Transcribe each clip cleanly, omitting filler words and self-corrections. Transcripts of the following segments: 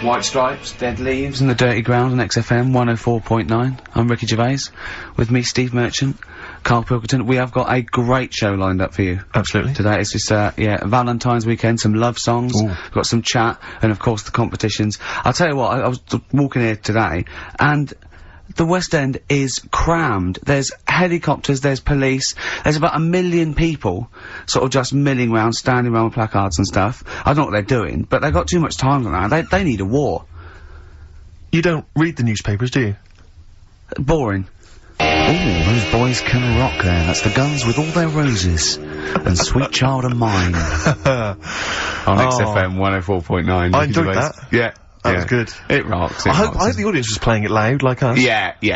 White Stripes, Dead Leaves and the Dirty Ground on XFM 104.9. I'm Ricky Gervais. With me, Steve Merchant, Karl Pilkington. We have got a great show lined up for you. Absolutely. Today it's just, yeah, Valentine's weekend, some love songs, Ooh. we've got some chat, and of course the competitions. I'll tell you what, I was walking here today, and the West End is crammed. There's helicopters, there's police, there's about 1 million people sort of just milling around, standing around with placards and stuff. I don't know what they're doing, but they've got too much time on that. They need a war. You don't read the newspapers, do you? Boring. Ooh, those boys can rock there. That's the Guns with All Their Roses and Sweet Child of Mine. On XFM 104.9. I enjoyed that. Yeah. That was good. It rocks. I hope the audience was playing it loud, like us. Yeah. Ricky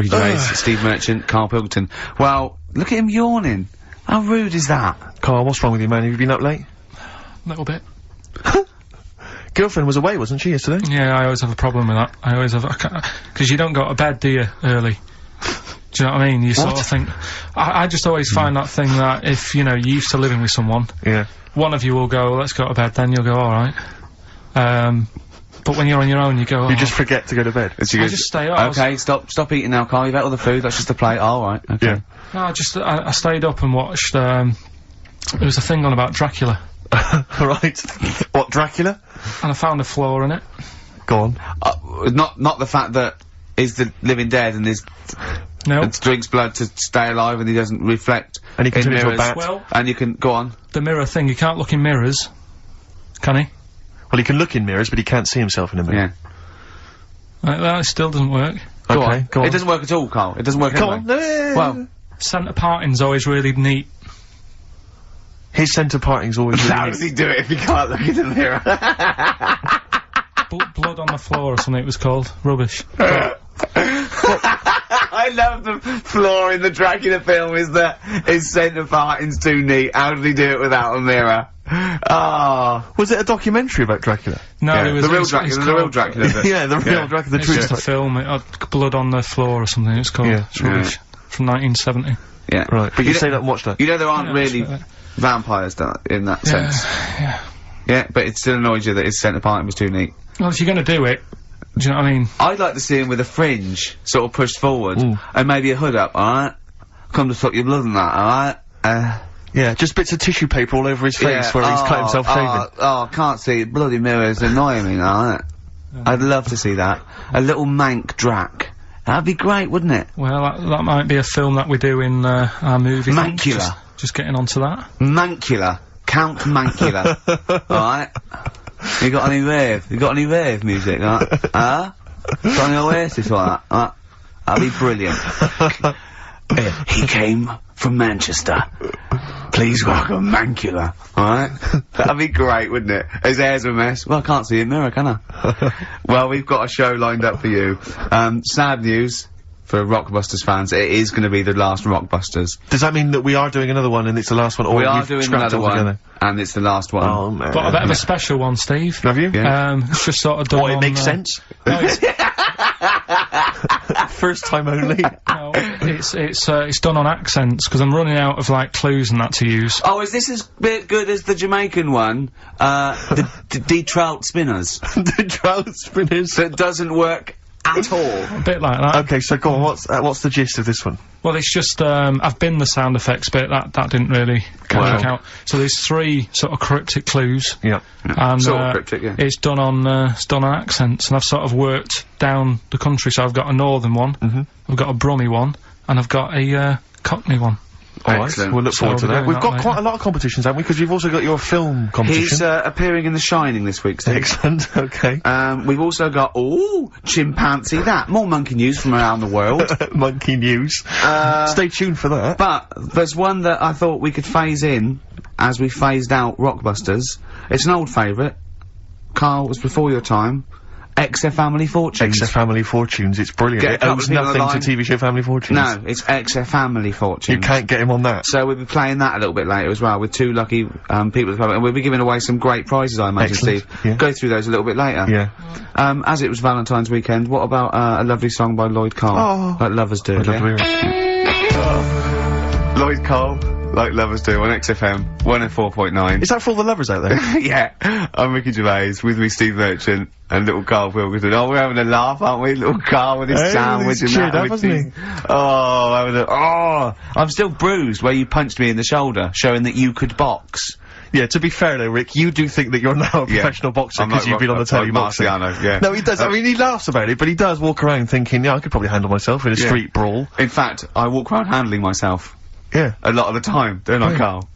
Gervais, Steve Merchant, Karl Pilkington. Well, look at him yawning. How rude is that? Carl, what's wrong with you, man? Have you been up late? A little bit. Girlfriend was away, wasn't she, yesterday? Yeah, I always have a problem with that. I always have, because you don't go to bed, do you, early? Do you know what I mean? You sort of think, I just always find that thing that if, you know, you're used to living with someone. Yeah. One of you will go, let's go to bed, then you'll go, alright. But when you're on your own, you go, You just forget to go to bed. I just stay up. Okay, stop eating now, Karl. You've ate all the food, that's just a plate. Alright, okay. Yeah. No, I stayed up and watched, there was a thing on about Dracula. Right. What, Dracula? And I found a flaw in it. Go on. Not the fact that he's the living dead and is No. and drinks blood to stay alive and he doesn't reflect And he can in turn into a mirrors. bat. Well, And you can go on. the mirror thing, you can't look in mirrors. Can he? Well, he can look in mirrors, but he can't see himself in a mirror. Yeah. That still doesn't work. Go Okay, on. go on. It doesn't work at all, Karl. It doesn't work Come anyway. on. No. Well, Centre parting's always really neat. His centre parting's always how really does he do it if he can't look in the mirror? Blood on the floor or something it was called. Rubbish. I love the flaw in the Dracula film is that his centre parting's too neat. How did he do it without a mirror? Ah. Was it a documentary about Dracula? No, Yeah, it was the real it's Dracula, the called- real Dracula. Yeah, the real Dracula, the It's true just a story. film. It had blood on the floor or something. It's called. Yeah. It's rubbish. From 1970. Yeah. Right, but you know- say that and watch that. You know there aren't Yeah, really that's right. vampires in that sense. Yeah. Yeah, but it still annoys you that his centre parting was too neat. Well, if you're going to do it, do you know what I mean? I'd like to see him with a fringe sort of pushed forward and maybe a hood up, alright? Come to stop your blood and that, alright? Yeah, just bits of tissue paper all over his face where he's cut himself shaving. Oh, can't see it. Bloody mirrors annoying me, alright? I'd love to see that. A little mank Drac. That'd be great, wouldn't it? Well, that might be a film that we do in our movie. Mancula. Just getting onto that. Mancula. Count Mancula. Alright? You got any rave? You got any rave music, alright? Huh? Got any Oasis or that? That'd be brilliant. He came from Manchester. Please welcome Mancula. Alright? That'd be great, wouldn't it? His hair's a mess. Well, I can't see a mirror, can I? Well, we've got a show lined up for you. Sad news for Rockbusters fans. It is going to be the last Rockbusters. Does that mean that we are doing another one and it's the last one, or We are you've doing scrapped another one, altogether? and it's the last one. Oh, man. Got a bit of a special one, Steve. Have you? Yeah. It's just sort of done What, it on, makes sense? No, it's, First time only. no, it's done on accents, because I'm running out of, like, clues and that to use. Oh, is this as good as the Jamaican one? The D-Trout Spinners. The trout spinners. That doesn't work at all. A bit like that. Okay, so go on, what's the gist of this one? Well, it's just, I've been the sound effects bit, that didn't really work out. So there's 3 sort of cryptic clues. Yeah. And, Sort of cryptic, yeah. it's done on accents, and I've sort of worked down the country, so I've got a northern one, I've got a Brummie one, and I've got a Cockney one. Alright, Excellent. we'll look forward to we're that. doing We've that got later. quite a lot of competitions, haven't we? Because you've also got your film competition. He's appearing in The Shining this week, Steve. Excellent, okay. We've also got, chimpanzee that. More monkey news from around the world. Monkey news. Stay tuned for that. But there's one that I thought we could phase in as we phased out Rockbusters. It's an old favourite. Karl, it was before your time. XF Family Fortunes. XF Family Fortunes, it's brilliant. Get a It couple owes of people on the nothing to line. TV show Family Fortunes. No, it's XF Family Fortunes. You can't get him on that. So we'll be playing that a little bit later as well with 2 lucky people at the club, and we'll be giving away some great prizes, I imagine, Excellent, Steve. yeah. Go through those a little bit later. Yeah. As it was Valentine's weekend, what about a lovely song by Lloyd Cole? Oh. Like lovers do. I'd love to hear it. Lloyd Cole, like lovers do on XFM 104.9. Is that for all the lovers out there? Yeah, I'm Ricky Gervais, with me Steve Merchant and little Karl Pilkington. Oh, we're having a laugh, aren't we? Little Karl with his sandwich and that. Up, hasn't he? I'm still bruised where you punched me in the shoulder, showing that you could box. Yeah, to be fair though, Rick, you do think that you're now a professional boxer because you've been on the telly boxing. Yeah. No, he does. I mean, he laughs about it, but he does walk around thinking, yeah, I could probably handle myself in a street brawl. In fact, I walk around handling myself. Yeah. A lot of the time, don't I, Karl?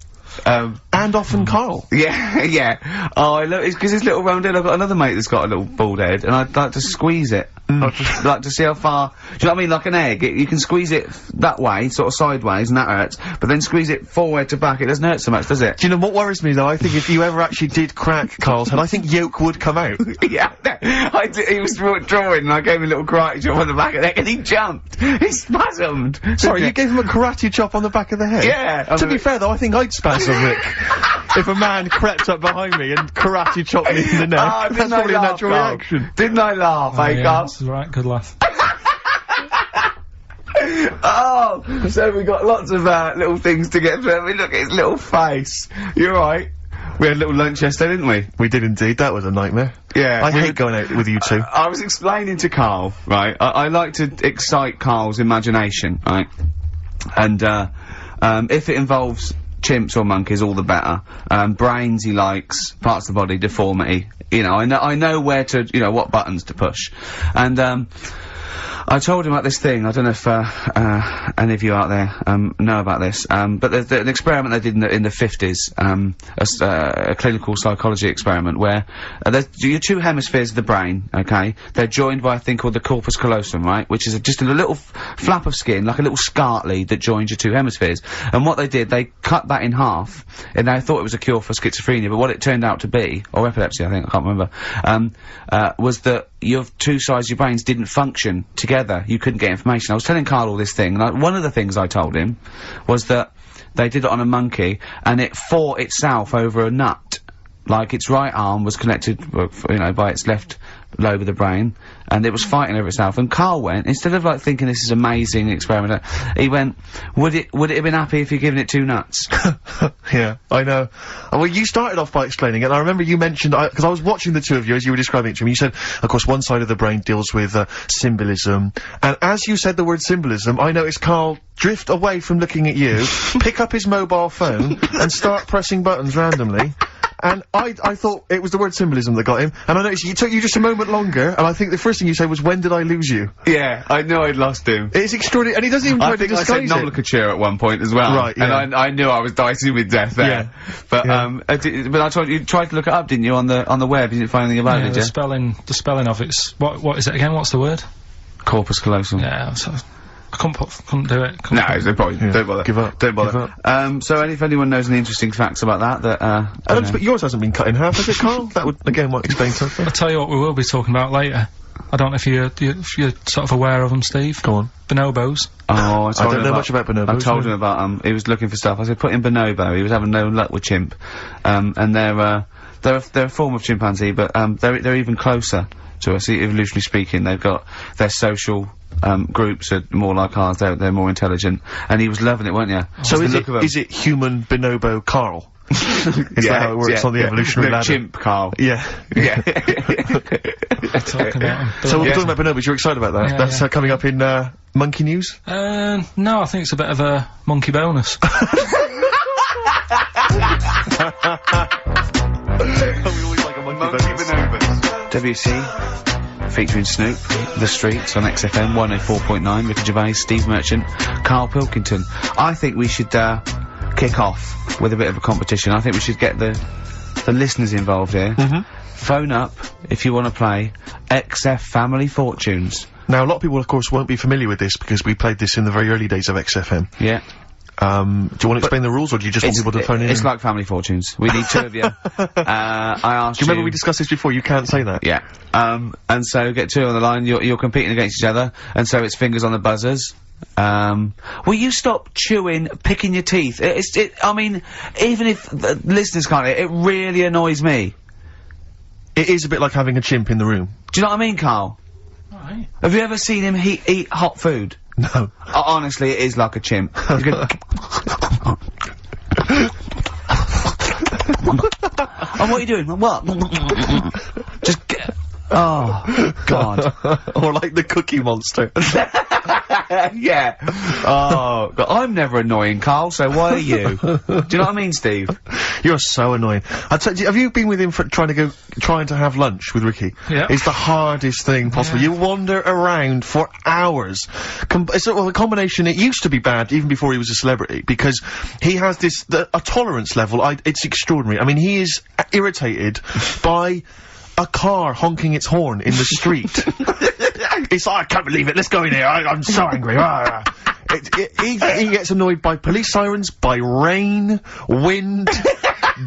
And often Karl. Yeah, yeah. Oh, I love it's because his little round head. I've got another mate that's got a little bald head, and I'd like to squeeze it. I'd just like to see how far. Do you know what I mean? Like an egg, you can squeeze it that way, sort of sideways, and that hurts. But then squeeze it forward to back, it doesn't hurt so much, does it? Do you know what worries me though? I think if you ever actually did crack Karl's head, I think yolk would come out. Yeah, he was drawing, and I gave him a little karate chop on the back of the neck, and he jumped. He spasmed. Sorry, you gave him a karate chop on the back of the head? Yeah. To be fair though, I think I'd spasm, Rick. If a man crept up behind me and karate chopped me in the neck, that's probably a natural reaction. Didn't I laugh, yeah, Karl? that's right, good laugh. Oh, so we got lots of little things to get through. I mean, look at his little face. You're right. We had a little lunch yesterday, didn't we? We did indeed. That was a nightmare. Yeah. I hate going out with you two. I was explaining to Karl, right? I like to excite Karl's imagination, right? And if it involves chimps or monkeys, all the better. Brains he likes, parts of the body, deformity. You know, I know where to, you know, what buttons to push. And I told him about this thing. I don't know if any of you out there know about this, but there's an experiment they did in the 50s, a clinical psychology experiment where there's your two hemispheres of the brain, okay? They're joined by a thing called the corpus callosum, right? Which is just a little flap of skin, like a little scarlet lead that joins your two hemispheres. And what they did, they cut that in half, and they thought it was a cure for schizophrenia, but what it turned out to be, or epilepsy, I think, I can't remember, was that your two sides of your brains didn't function together. You couldn't get information. I was telling Karl all this thing, and one of the things I told him was that they did it on a monkey, and it fought itself over a nut. Like, its right arm was connected, you know, by its left lobe of the brain, and it was fighting over itself. And Karl went, instead of, like, thinking this is amazing experiment, he went, would it have been happy if you'd given it two nuts? Yeah, I know. Well, you started off by explaining it, and I remember you mentioned, because I was watching the two of you as you were describing it to me, you said, of course, one side of the brain deals with, symbolism, and as you said the word symbolism, I noticed Karl drift away from looking at you, pick up his mobile phone, and start pressing buttons randomly. And I thought it was the word symbolism that got him, and I noticed it took you just a moment longer, and I think the first thing you said was, when did I lose you? Yeah, I knew I'd lost him. It's extraordinary, and he doesn't even try to disguise it. I think I said nomenclature at one point as well. Right, yeah. And I knew I was dicing with death there. Yeah. But, but I told you, you tried to look it up, didn't you, on the web? You didn't find anything about it, did you? The spelling of it's, what is it again? What's the word? Corpus callosum. Yeah, so I couldn't do it. No, it's no point. Yeah. Don't bother. Give up. Don't bother. Give up. So if anyone knows any interesting facts about that, I don't expect yours hasn't been cut in half, has it, Karl? That would, again, might explain something. I'll tell you what we will be talking about later. I don't know if you're sort of aware of them, Steve. Go on. Bonobos. Oh, I don't know much about bonobos. I told him about, he was looking for stuff. I said, put in bonobo. He was having no luck with chimp. And they're a form of chimpanzee, but, they're even closer to us, evolutionarily speaking. They've got their social groups are more like ours. They're more intelligent, and he was loving it, weren't you? So is it human bonobo Karl? Is that how it works on the evolutionary ladder? Chimp Karl. Yeah. Yeah. Talking about So we're talking about bonobos. You're excited about that? Yeah, That's coming up in monkey news. No, I think it's a bit of a monkey bonus. We always like a monkey bonus. WC. Featuring Snoop, The Streets on XFM 104.9, Ricky Gervais, Steve Merchant, Karl Pilkington. I think we should kick off with a bit of a competition. I think we should get the listeners involved here. Phone up if you want to play XF Family Fortunes. Now, a lot of people, of course, won't be familiar with this because we played this in the very early days of XFM. Yeah. Do you want to explain the rules, or do you just want people to phone in? It's like Family Fortunes. We need two of you. I asked you... Do you remember we discussed this before? You can't say that. Yeah. And so get two on the line, you're competing against each other, and so it's fingers on the buzzers. Will you stop chewing, picking your teeth? I mean, even if the listeners can't, it really annoys me. It is a bit like having a chimp in the room. Do you know what I mean, Karl? Right. Have you ever seen him eat hot food? No. Honestly, it is like a chimp. He's going Oh, what are you doing? What? Just get... Oh, God. Or like the Cookie Monster. Yeah. Oh, God. I'm never annoying, Karl, so why are you? Do you know what I mean, Steve? You're so annoying. Have you been with him for trying to have lunch with Ricky? Yeah. It's the hardest thing possible. You wander around for hours. It's a combination. It used to be bad even before he was a celebrity because he has a tolerance level. It's extraordinary. I mean, he is irritated by a car honking its horn in the street. It's like, I can't believe it, let's go in here, I'm so angry. He gets annoyed by police sirens, by rain, wind,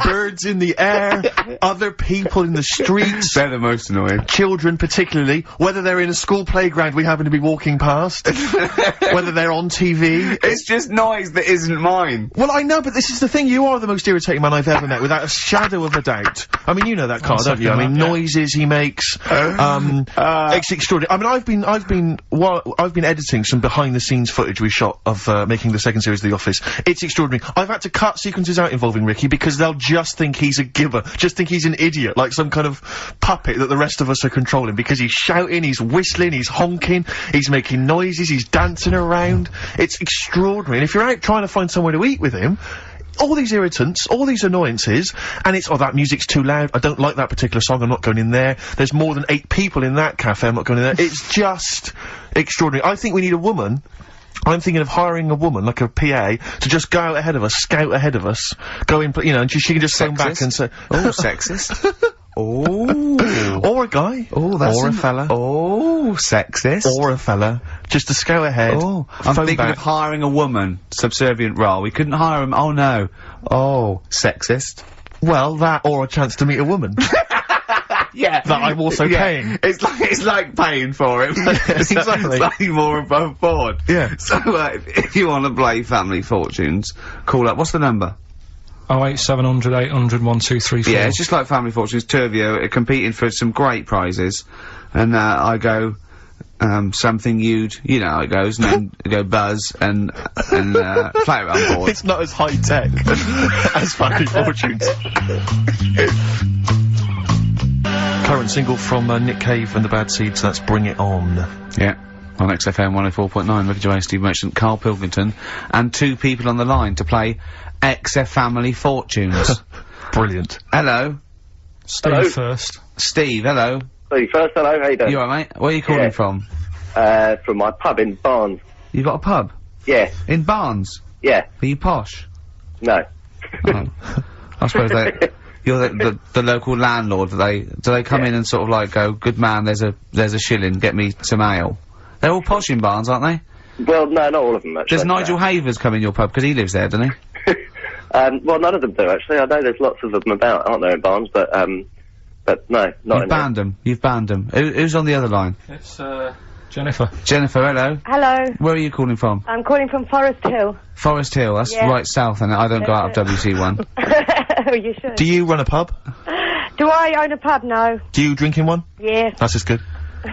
birds in the air, other people in the streets. They're the most annoying. Children particularly, whether they're in a school playground we happen to be walking past, whether they're on TV. It's just noise that isn't mine. Well, I know, but this is the thing, you are the most irritating man I've ever met, without a shadow of a doubt. I mean, you know that, Karl, don't you? I mean, noises he makes, it's extraordinary. I mean, I've been editing some behind-the-scenes footage we shot of, making the second series of The Office. It's extraordinary. I've had to cut sequences out involving Ricky because they'll just think he's a giver, just think he's an idiot, like some kind of puppet that the rest of us are controlling, because he's shouting, he's whistling, he's honking, he's making noises, he's dancing around. It's extraordinary. And if you're out trying to find somewhere to eat with him, all these irritants, all these annoyances, and it's, oh, that music's too loud, I don't like that particular song, I'm not going in there, there's more than 8 people in that cafe, I'm not going in there. It's just extraordinary. I think we need a woman. I'm thinking of hiring a woman, like a PA, to just go out ahead of us, scout ahead of us, go in, you know, and she can just phone back and say, oh, sexist. Oh. Or a guy. Oh, that's or a fella. Oh, sexist. Or a fella. Just to scout ahead. Oh, I'm thinking of hiring a woman, subservient role. We couldn't hire him. Oh, no. Oh, sexist. Well, that or a chance to meet a woman. Yeah. That I'm also paying. It's like paying for him. Exactly. Slightly more above board. Yeah. So, if you want to play Family Fortunes, call up. What's the number? 08700 800 1234. Yeah, it's just like Family Fortunes. 2 of you are competing for some great prizes. And, I go, something you know how it goes, and then I go Buzz and play around board. It's not as high tech as Family Fortunes. Current single from Nick Cave and the Bad Seeds, that's Bring It On. Yeah. On XFM 104.9, Ricky Gervais, Steve Merchant, Karl Pilkington, and 2 people on the line to play XF Family Fortunes. Brilliant. Hello. Steve first. Steve, hello. Steve first, hello, how you doing? You alright, mate? Where are you calling from? From my pub in Barnes. You got a pub? Yeah. In Barnes? Yeah. Are you posh? No. Oh. I suppose you're the local landlord. Do they come in and sort of like go, good man, there's a shilling, get me some ale? They're all posh in Barnes, aren't they? Well, no, not all of them, actually. Does Nigel Havers come in your pub? Because he lives there, doesn't he? Well, none of them do, actually. I know there's lots of them about, aren't there, in Barnes, but no, not You've banned them. You've banned them. Who's on the other line? It's, Jennifer. Jennifer, hello. Hello. Where are you calling from? I'm calling from Forest Hill. Forest Hill, that's Yeah. right south, and I don't go out of WC1. Oh, you should. Do you run a pub? Do I own a pub? No. Do you drink in one? Yeah. That's just good.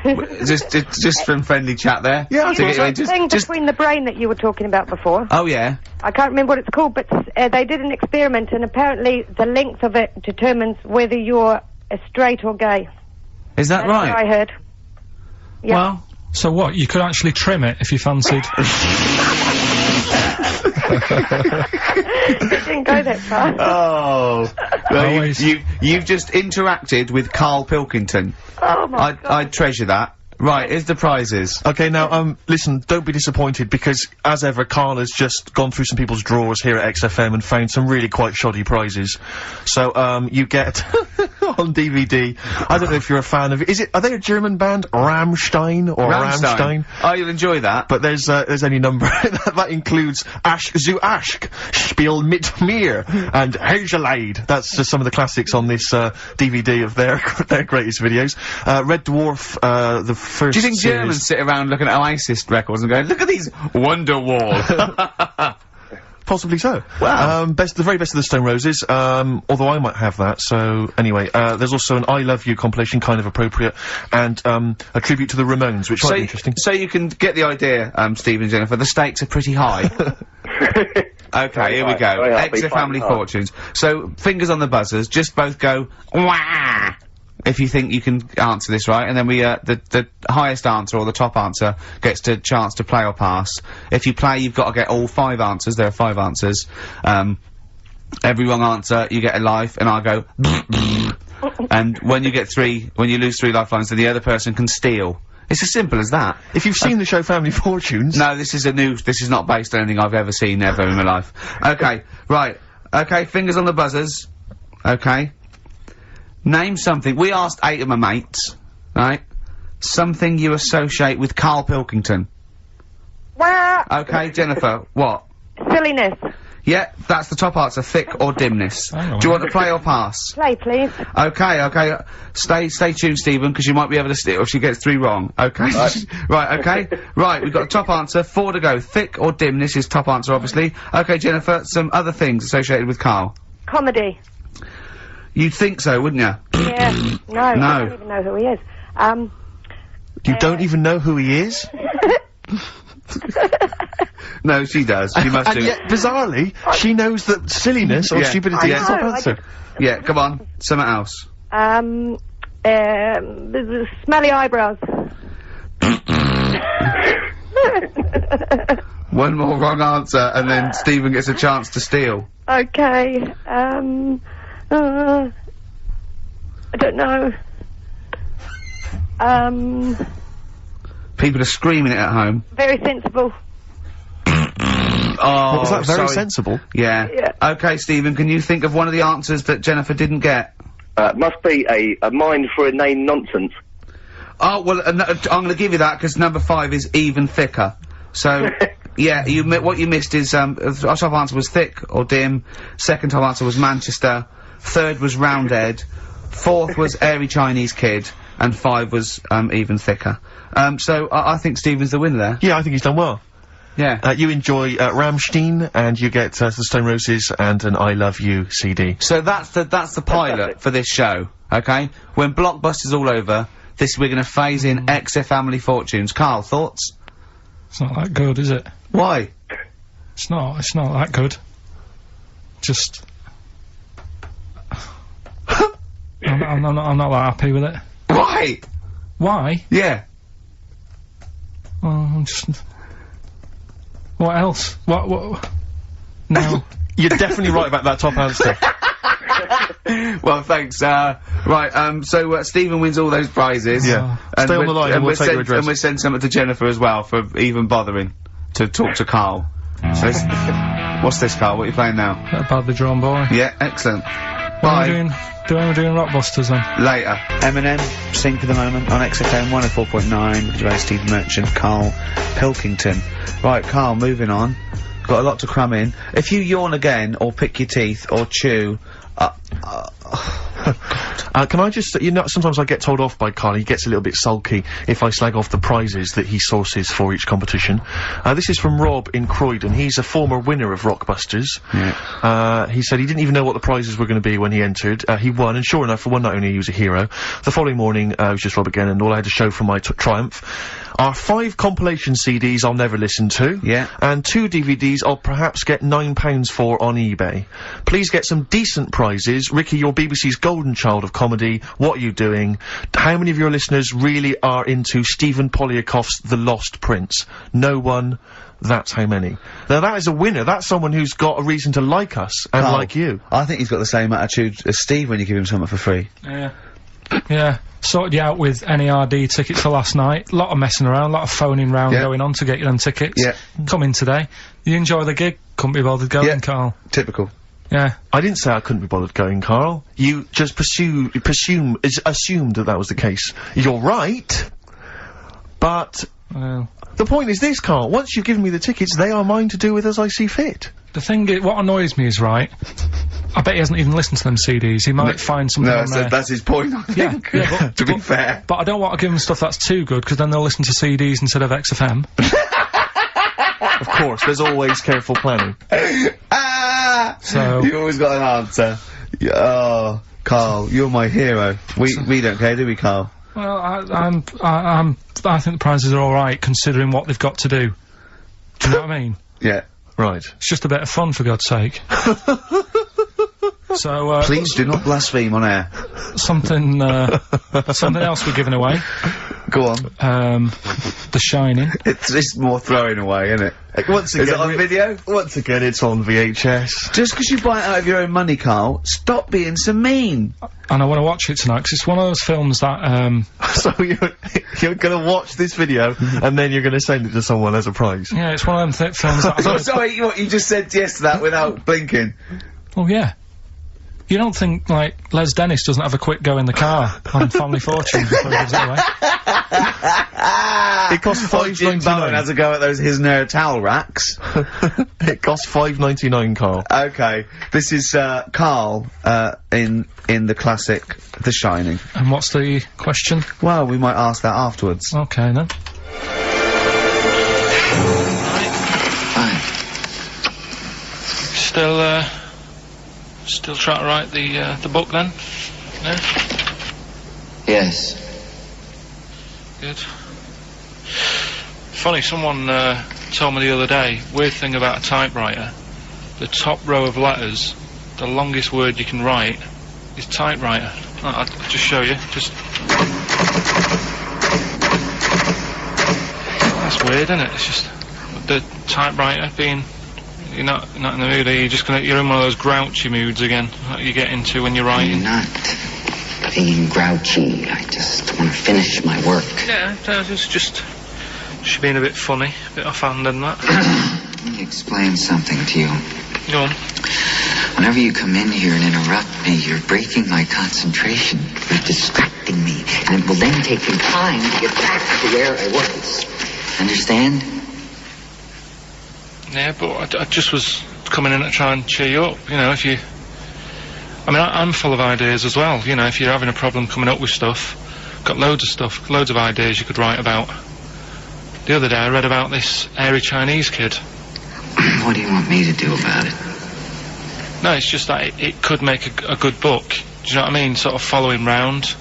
just from friendly chat there? Yeah, I think That thing between the brain that you were talking about before. Oh, yeah. I can't remember what it's called, but they did an experiment, and apparently the length of it determines whether you're straight or gay. Is that That's right? what I heard. Yeah. Well, so what? You could actually trim it if you fancied. It didn't go that far. Oh. Well, Always. you've just interacted with Karl Pilkington. Oh my God. I'd treasure that. Right, here's the prizes. Okay, now, listen, don't be disappointed, because, as ever, Karl has just gone through some people's drawers here at XFM and found some really quite shoddy prizes. So, you get, on DVD, I don't know if you're a fan of, are they a German band? Rammstein? Or Rammstein? Oh, you'll enjoy that. But there's any number, that includes Asch zu Asch, Spiel mit mir, and Hergelade. That's just some of the classics on this, DVD of their greatest videos. Red Dwarf, the first Do you think series. Germans sit around looking at Oasis records and going, look at these Wonderwall? Possibly so. Wow. The very best of the Stone Roses, although I might have that, so anyway, there's also an I Love You compilation, kind of appropriate, and, a tribute to the Ramones, which might be interesting. So you can get the idea, Steve and Jennifer, the stakes are pretty high. Okay, here we go. Very happy, Extra family fighting hard. fortunes. So, fingers on the buzzers, just both go, wah! If you think you can answer this right, and then we, the highest answer or the top answer gets the chance to play or pass. If you play, you've got to get all 5 answers. There are 5 answers. Every wrong answer, you get a life, and I go, and when you lose 3 lifelines, then the other person can steal. It's as simple as that. If you've seen the show Family Fortunes... No, this is not based on anything I've ever seen ever in my life. Okay, right. Okay, fingers on the buzzers. Okay. Name something. We asked 8 of my mates, right? Something you associate with Karl Pilkington. Okay, Jennifer, what? Silliness. Yeah, that's the top answer, thick or dimness. Do you want to play or pass? Play, please. Okay. Stay tuned, Stephen, because you might be able to steal if she gets 3 wrong. Okay? Right, okay. Right, we've got the top answer, 4 to go. Thick or dimness is top answer, obviously. Okay, Jennifer, some other things associated with Karl. Comedy. You'd think so, wouldn't you? Yeah. No, I don't even know who he is. You don't even know who he is? No, she does. She must do. And yet, bizarrely, she knows that silliness or stupidity is the top answer. Yeah, come on. Something else. Smelly eyebrows. One more wrong answer, and then Stephen gets a chance to steal. Okay. I don't know. People are screaming it at home. Very sensible. Oh, Was that very sorry. sensible? Yeah. Okay, Stephen, can you think of one of the answers that Jennifer didn't get? Must be a mind for a name nonsense. Oh, well, I'm gonna give you that, because number 5 is even thicker. So, yeah, what you missed is, our top answer was thick or dim, second top answer was Manchester, third was Roundhead, 4th was airy Chinese kid, and 5 was, even thicker. So, I think Stephen's the winner there. Yeah, I think he's done well. Yeah. You enjoy, Rammstein, and you get, the Stone Roses and an I Love You CD. So that's the pilot for this show, okay? When Blockbuster's all over, we're gonna phase in extra family fortunes. Karl, thoughts? It's not that good, is it? Why? It's not that good. Just... I'm not that happy with it. Why? Why? Yeah. Well, I'm just... What else? What? No. You're definitely right about that top answer. Well, thanks, right, so, Stephen wins all those prizes. Yeah. Stay on the line and we'll take your address. And we'll send something to Jennifer as well for even bothering to talk to Karl. So what's this, Karl? What are you playing now? That badly drawn boy. Yeah, excellent. What am I doing Rockbusters then? Later. Eminem, Sing for the Moment on XFM 104.9, Gervais, Stephen Merchant, Karl Pilkington. Right, Karl, moving on. Got a lot to cram in. If you yawn again, or pick your teeth, or chew, can I just, sometimes I get told off by Karl, he gets a little bit sulky if I slag off the prizes that he sources for each competition. This is from Rob in Croydon. He's a former winner of Rockbusters. Yeah. He said he didn't even know what the prizes were going to be when he entered. He won, and sure enough, for one night only, he was a hero. The following morning, it was just Rob again, and all I had to show for my triumph are 5 compilation CDs I'll never listen to. Yeah. And 2 DVDs I'll perhaps get £9 for on eBay. Please get some decent prizes. Ricky, you're BBC's golden child of comedy. What are you doing? How many of your listeners really are into Stephen Polyakoff's The Lost Prince? No one. That's how many. Now that is a winner. That's someone who's got a reason to like us and Karl, like you. I think he's got the same attitude as Steve when you give him something for free. Yeah. Yeah. Sorted you out with NERD tickets for last night. A lot of messing around, a lot of phoning round going on to get you them tickets. Yeah. Come in today. You enjoy the gig? Couldn't be bothered going, Karl. Typical. Yeah. I didn't say I couldn't be bothered going, Karl. You just assumed that was the case. You're right, but Well, the point is this, Karl. Once you've given me the tickets, they are mine to do with as I see fit. the thing is, what annoys me is, right, I bet he hasn't even listened to them CDs. He might find something on there. That's his point, I think. but, to be fair. But I don't want to give them stuff that's too good, because then they'll listen to CDs instead of XFM. Of course, there's always careful planning. So... You always got an answer. Oh, Karl, you're my hero. We don't care, do we, Karl? Well, I think the prizes are alright, considering what they've got to do. Do you know what I mean? Yeah. Right. It's just a bit of fun, for God's sake. So, Please do not blaspheme on air. something else we're giving away. Go on. The Shining. It's more throwing away, isn't it? Once again, Is it on video? Once again, it's on VHS. Just because you buy it out of your own money, Carl, stop being so mean. And I want to watch it tonight, 'cause it's one of those films that, So you're gonna watch this video, and then you're gonna send it to someone as a prize. yeah, it's one of them films that Oh, sorry, you just said yes to that without blinking. Oh, yeah. You don't think, like, Les Dennis doesn't have a quick go in the car on Family Fortune before he gives it away? It costs Jim Bowen has $5.99. a go at those his and her towel racks. It costs $5.99, Carl. Okay, this is Karl in the classic The Shining. And what's the question? Well, we might ask that afterwards. Okay, then. Still trying to write the book, then? No? Yes. Good. Funny, someone told me the other day, weird thing about a typewriter, the top row of letters, the longest word you can write is typewriter. I'll just show you, That's weird, isn't it? It's just the typewriter being... You're not in the mood, are you? You're in one of those grouchy moods again, that you get into when you're writing. I'm not being grouchy. I just want to finish my work. Yeah, it's just being a bit funny, a bit offhand and that. Let me explain something to you. Go on. Whenever you come in here and interrupt me, you're breaking my concentration. You're distracting me. And it will then take me time to get back to where I was. Understand? Yeah, but I just was coming in to try and cheer you up, you know, if you... I mean, I'm full of ideas as well, you know, if you're having a problem coming up with stuff, got loads of stuff, loads of ideas you could write about. The other day I read about this airy Chinese kid. What do you want me to do about it? No, it's just that it could make a good book. Do you know what I mean? Sort of follow him round.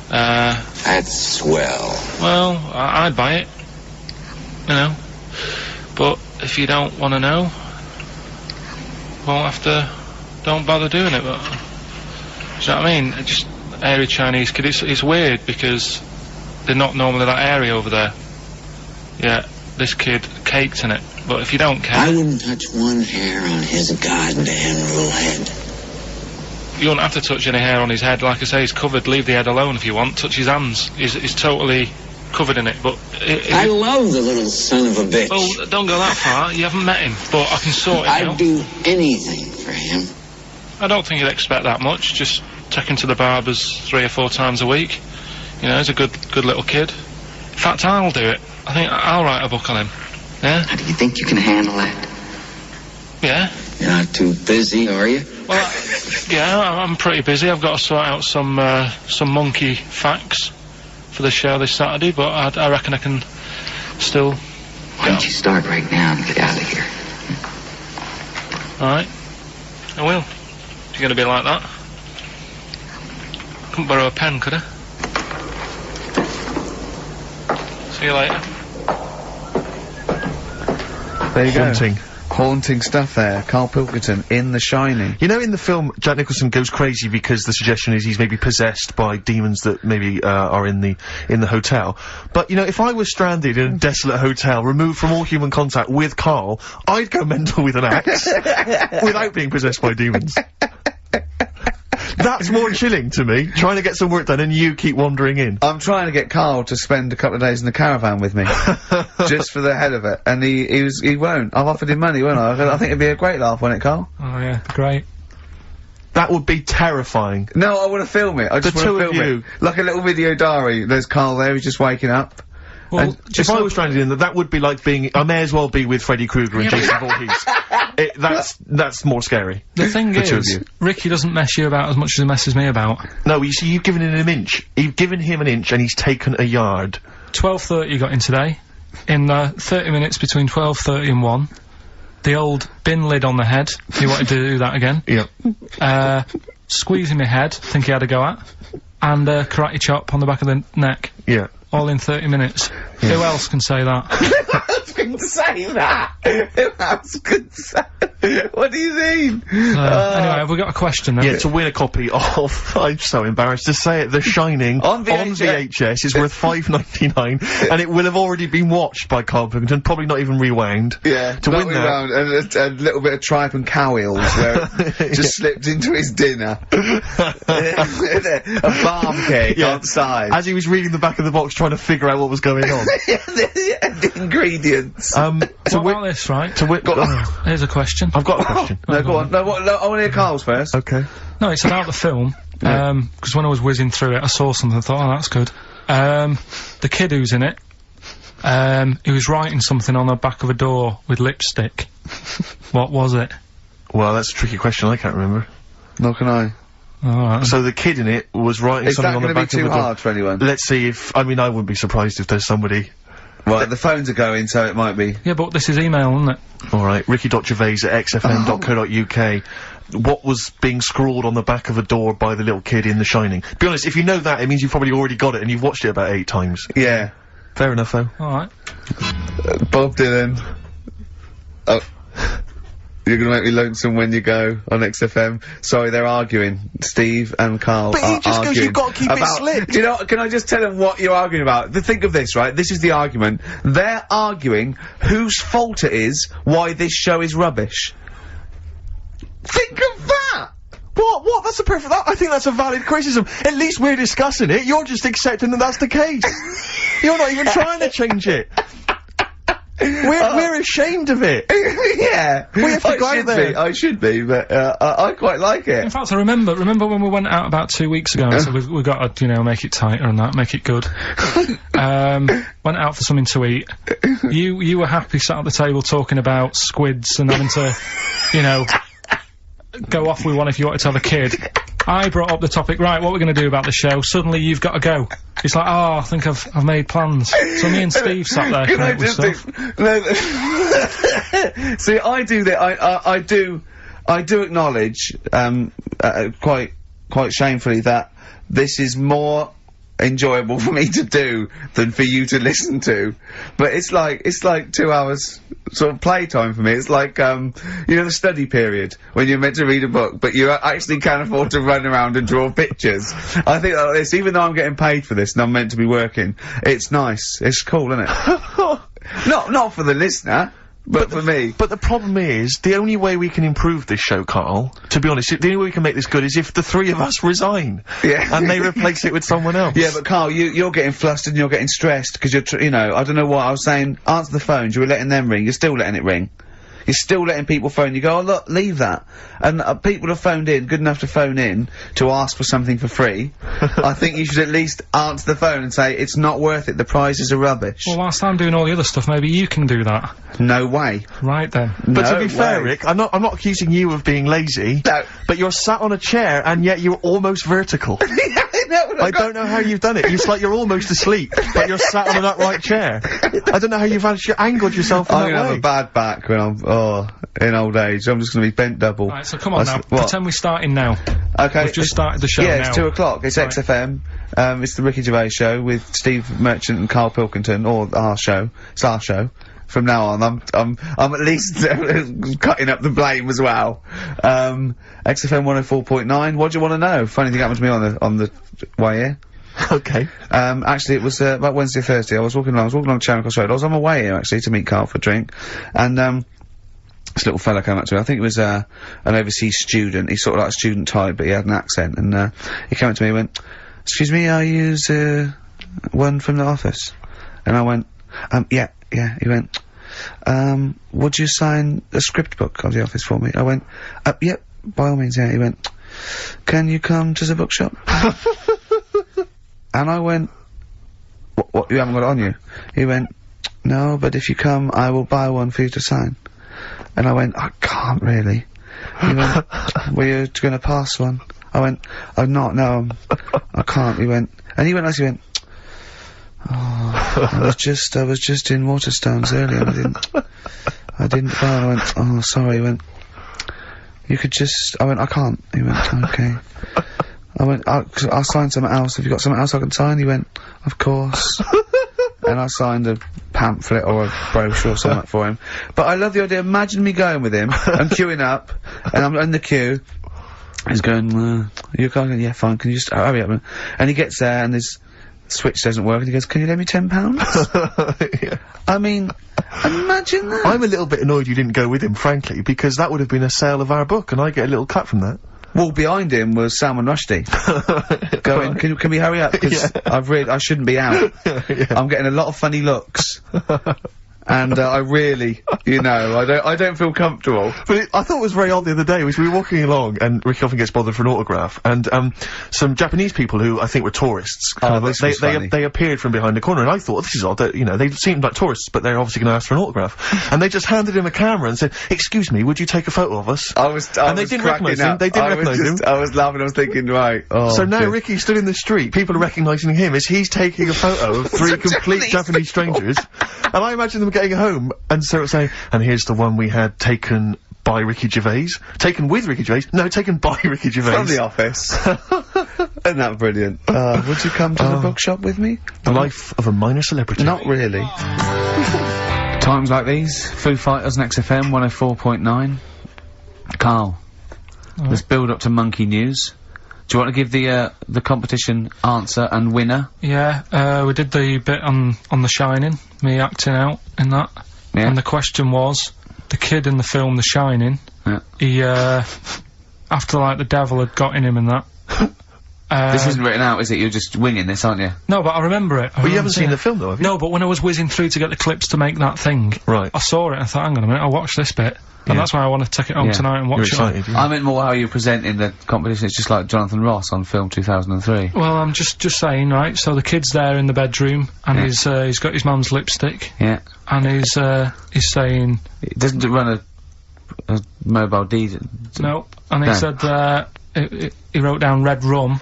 That's swell. Well, I'd buy it. You know. But if you don't want to know, don't bother doing it. But, do you know what I mean? Just airy Chinese kid. It's weird because they're not normally that airy over there. Yeah, this kid caked in it. But if you don't care, I wouldn't touch one hair on his goddamn little head. you won't have to touch any hair on his head. Like I say, he's covered. Leave the head alone if you want. Touch his hands. He's totally covered in it. But I love the little son of a bitch. Well, don't go that far. You haven't met him, but I can sort it out. I'd do anything for him. I don't think you'd expect that much. Just take him to the barbers 3 or 4 times a week. You know, he's a good little kid. In fact, I'll do it. I think I'll write a book on him. Yeah? How do you think you can handle that? Yeah. You're not too busy, are you? Well, yeah, I'm pretty busy. I've got to sort out some monkey facts for the show this Saturday, but I reckon I can still... Why don't you start right now and get out of here? Alright. I will. If you're going to be like that. Couldn't borrow a pen, could I? See you later. There you Haunting. go. Haunting stuff there. Karl Pilkington in The Shining. You know, in the film, Jack Nicholson goes crazy because the suggestion is he's maybe possessed by demons that maybe are in the hotel. But you know, if I was stranded in a desolate hotel, removed from all human contact with Karl, I'd go mental with an axe without being possessed by demons. That's more chilling to me, trying to get some work done and you keep wandering in. I'm trying to get Karl to spend a couple of days in the caravan with me. Just for the head of it. And he won't. I've offered him money, won't I? I think it'd be a great laugh, wouldn't it, Karl? Oh yeah, great. That would be terrifying. No, I want to film it. I just want to film it. Like a little video diary. There's Karl there, he's just waking up. Well, If I was stranded in that would be like being, I may as well be with Freddy Krueger and Jason Voorhees. That's more scary. The thing The two of is, you. Ricky doesn't mess you about as much as he messes me about. No, you see, you've given him an inch. You've given him an inch and he's taken a yard. 12:30 you got in today. In 30 minutes between 12:30 and 1. The old bin lid on the head. He wanted to do that again. Yeah. Squeezing my head, think he had a go at. And karate chop on the back of the neck. Yeah. All in 30 minutes. Who else can say that? Who else can say that? Who else can say? What do you mean? Anyway, have we got a question then? Yeah, to win a copy of, I'm so embarrassed to say it, The Shining On VHS is worth $5.99, and it will have already been watched by Karl Pilkington, probably not even rewound. Yeah, to win that. Rewound, and a little bit of tripe and cow eels where it just slipped into his dinner. A barm cake outside. As he was reading the back of the box trying to figure out what was going on. The ingredients. What about this, right? Here's a question. I've got a question. No, go on. No, I want to hear Karl's first. Okay. No, it's about the film. Because when I was whizzing through it, I saw something and thought, oh, that's good. The kid who's in it, he was writing something on the back of a door with lipstick. What was it? Well, that's a tricky question, I can't remember. Nor can I. Alright. So the kid in it was writing something on the back of the door. Is that going to be too hard for anyone? Let's see if, I mean, I wouldn't be surprised if there's somebody... Well, the phones are going, so it might be. Yeah, but this is email, isn't it? Alright, ricky.gervais@xfm.co.uk. What was being scrawled on the back of a door by the little kid in The Shining? Be honest, if you know that, it means you've probably already got it and you've watched it about 8 times. Yeah. Fair enough, though. Alright. Bob Dylan. Oh. You're gonna make me lonesome when you go on XFM. Sorry, they're arguing. Steve and Karl But he just goes, you've got to keep it slick. Do you know, can I just tell them what you're arguing about? Think of this, right? This is the argument. They're arguing whose fault it is why this show is rubbish. Think of that! What? That's a perfect. I think that's a valid criticism. At least we're discussing it. You're just accepting that that's the case. You're not even trying to change it. We're ashamed of it. Yeah. We have to go out there. I should be, but I quite like it. In fact, I remember when we went out about 2 weeks ago and said we got to, you know, make it tighter and that, make it good. Went out for something to eat. You were happy sat at the table talking about squids and having to, you know, go off with one if you wanted to have a kid. I brought up the topic, right, what we're going to do about the show. Suddenly you've got to go. It's like, oh, I think I've made plans. So me and Steve sat there coming up with stuff. See, I do that. I do acknowledge, quite shamefully, that this is more enjoyable for me to do than for you to listen to. But it's like 2 hours sort of playtime for me. It's like, you know, the study period when you're meant to read a book, but you actually can't afford to run around and draw pictures. I think like this, even though I'm getting paid for this and I'm meant to be working, it's nice. It's cool, isn't it? Not for the listener. But for me. But the problem is, the only way we can improve this show, Karl, to be honest, the only way we can make this good is if the 3 of us resign. Yeah. And they replace it with someone else. Yeah, but Karl, you're getting flustered and you're getting stressed, because you're you know, I don't know what, I was saying, answer the phones, you were letting them ring, you're still letting it ring. You're still letting people phone you, go, oh look, leave that. And people have phoned in, good enough to phone in, to ask for something for free. I think you should at least answer the phone and say, it's not worth it, the prizes are rubbish. Well, whilst I'm doing all the other stuff, maybe you can do that. No way. Right then. But to be fair, Rick, I'm not accusing you of being lazy. No. But you're sat on a chair, and yet you're almost vertical. I don't know how you've done it. It's like you're almost asleep, but you're sat on an upright chair. I don't know how you've angled yourself in that way. I'm gonna have a bad back when I'm, in old age. I'm just gonna be bent double. Right, so come on now. Pretend we're starting now. Okay. We've just started the show now. Yeah, it's 2 o'clock. It's right. XFM. It's the Ricky Gervais show with Steve Merchant and Karl Pilkington, or our show. It's our show. From now on, I'm at least cutting up the blame as well. XFM 104.9. What do you want to know? Funny thing happened to me on the way here. Okay. Actually, it was about Wednesday, Thursday. I was walking along Charing Cross Road. I was on my way here actually to meet Karl for a drink, and this little fella came up to me. I think it was an overseas student. He's sort of like a student type, but he had an accent, and he came up to me and went, "Excuse me, are you one from the office?" And I went, yeah. He went, would you sign a script book of the office for me? I went, yep, by all means, yeah. He went, can you come to the bookshop? And I went, what, you haven't got it on you? He went, no, but if you come, I will buy one for you to sign. And I went, I can't really. He went, were you gonna pass one? I went, I'm not, no, I can't. He went, oh, I was just in Waterstones earlier, I didn't buy it. I went, oh, sorry. He went, you could just, I went, I can't. He went, okay. I went, I'll sign something else. Have you got something else I can sign? He went, of course. and I signed a pamphlet or a brochure or something for him. But I love the idea. Imagine me going with him. I'm queuing up, and I'm in the queue. He's going, you can't, yeah, fine, can you just hurry up? And he gets there, and his switch doesn't work, and he goes, can you lend me £10? Yeah. I mean, imagine that. I'm a little bit annoyed you didn't go with him, frankly, because that would have been a sale of our book, and I get a little cut from that. Well, behind him was Salman Rushdie. Going, can we hurry up? Because I shouldn't be out. Yeah. I'm getting a lot of funny looks. And, I really, you know, I don't feel comfortable. But I thought it was very odd the other day, was we were walking along, and Ricky often gets bothered for an autograph, and, some Japanese people who I think were tourists, they appeared from behind the corner, and I thought, this is odd, you know, they seemed like tourists, but they're obviously gonna ask for an autograph. And they just handed him a camera and said, excuse me, would you take a photo of us? And they didn't recognise him, I was laughing, I was thinking, right, so now Ricky stood in the street, people are recognising him as he's taking a photo of three complete Japanese strangers, and I imagine them getting home and sort of saying, and here's the one we had taken by Ricky Gervais. Taken with Ricky Gervais? No, taken by Ricky Gervais. From the office. Isn't that brilliant? Would you come to the bookshop with me? The life of a minor celebrity. Not really. Times like these, Foo Fighters and XFM 104.9. Karl, let's build up to Monkey News. Do you want to give the competition answer and winner? Yeah, we did the bit on The Shining, me acting out in that. Yeah. And the question was, the kid in the film The Shining, he, after, like, the devil had got in him and that. This isn't written out, is it? You're just winging this, aren't you? No, but I remember it. But you haven't seen the film, though, have you? No, but when I was whizzing through to get the clips to make that thing, right, I saw it and I thought, hang on a minute, I'll watch this bit. And that's why I want to take it home tonight and watch You're excited, it. I meant more how you're presenting the competition. It's just like Jonathan Ross on Film 2003. Well, I'm just saying, right, so the kid's there in the bedroom, and he's got his mum's lipstick. Yeah. And he's saying... It doesn't run a mobile diesel. No. And he said, he wrote down red rum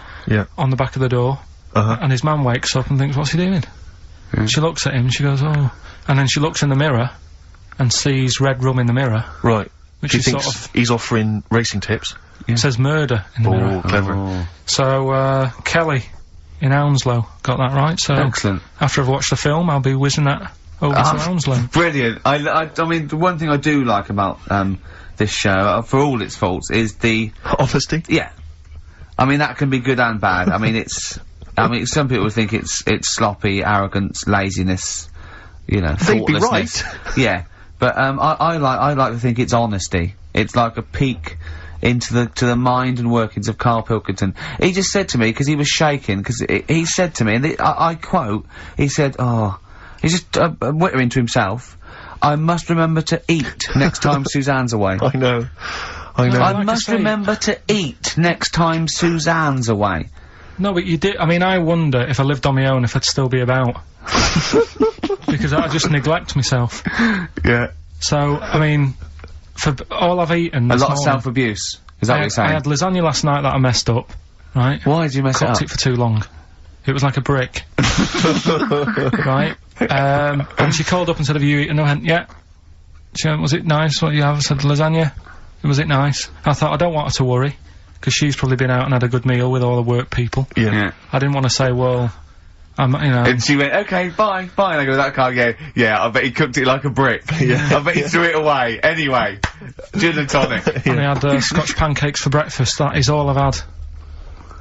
on the back of the door. And his mum wakes up and thinks, what's he doing? She looks at him, she goes, oh. And then she looks in the mirror and sees red rum in the mirror. Right. Which she is thinks sort of... he's offering racing tips. It says murder in the mirror. Clever. So, Kelly in Hounslow got that right, so... Excellent. After I've watched the film, I'll be whizzing that over to Hounslow. Brilliant. I mean, the one thing I do like about, this show, for all its faults, is the... Honesty? Yeah. I mean, that can be good and bad. I mean, it's... I mean, some people think it's sloppy, arrogance, laziness, you know, they'd be thoughtlessness. right. Yeah. But, I like to think it's honesty. It's like a peek into the mind and workings of Karl Pilkington. He just said to me, because he was shaking, because he said to me, and I quote, he said, he's just, wittering to himself, I must remember to eat next time Suzanne's away. I know. I must remember to eat next time Suzanne's away. No, but you did. I mean, I wonder if I lived on my own if I'd still be about. Because I just neglect myself. Yeah. So, I mean, for all I've eaten. A lot of self-abuse. Is that what you're saying? I had lasagna last night that I messed up. Right? Why did you mess it up? Cooked it for too long. It was like a brick. Right? And she called up and said, have you eaten? I went, yeah. She went, was it nice what you have? I said, lasagna. Was it nice? I thought, I don't want her to worry. Because she's probably been out and had a good meal with all the work people. Yeah. I didn't want to say, well, you know. And she went, okay, bye. And I go, that car, yeah, I bet he cooked it like a brick. I bet he threw it away. Anyway, gin and tonic. And I had Scotch pancakes for breakfast. That is all I've had.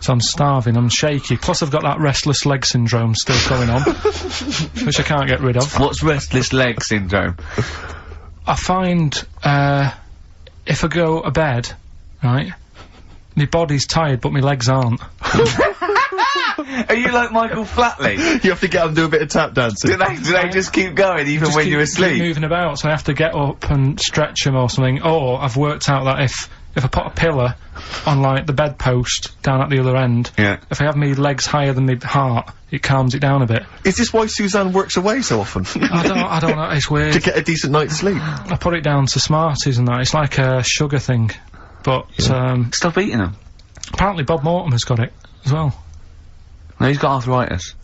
So I'm starving, I'm shaky. Plus I've got that restless leg syndrome still going on. Which I can't get rid of. What's restless leg syndrome? I find, if I go to bed, right, my body's tired, but my legs aren't. Are you like Michael Flatley? You have to get up and do a bit of tap dancing. Do they just keep going even when you're asleep? Keep moving about, so I have to get up and stretch them or something. Or I've worked out that if I put a pillar on, like, the bedpost down at the other end, if I have my legs higher than my heart, it calms it down a bit. Is this why Suzanne works away so often? I don't know, it's weird. To get a decent night's sleep? I put it down to Smarties and that. It's like a sugar thing. But, stop eating them. Apparently Bob Mortimer's got it as well. No, he's got arthritis.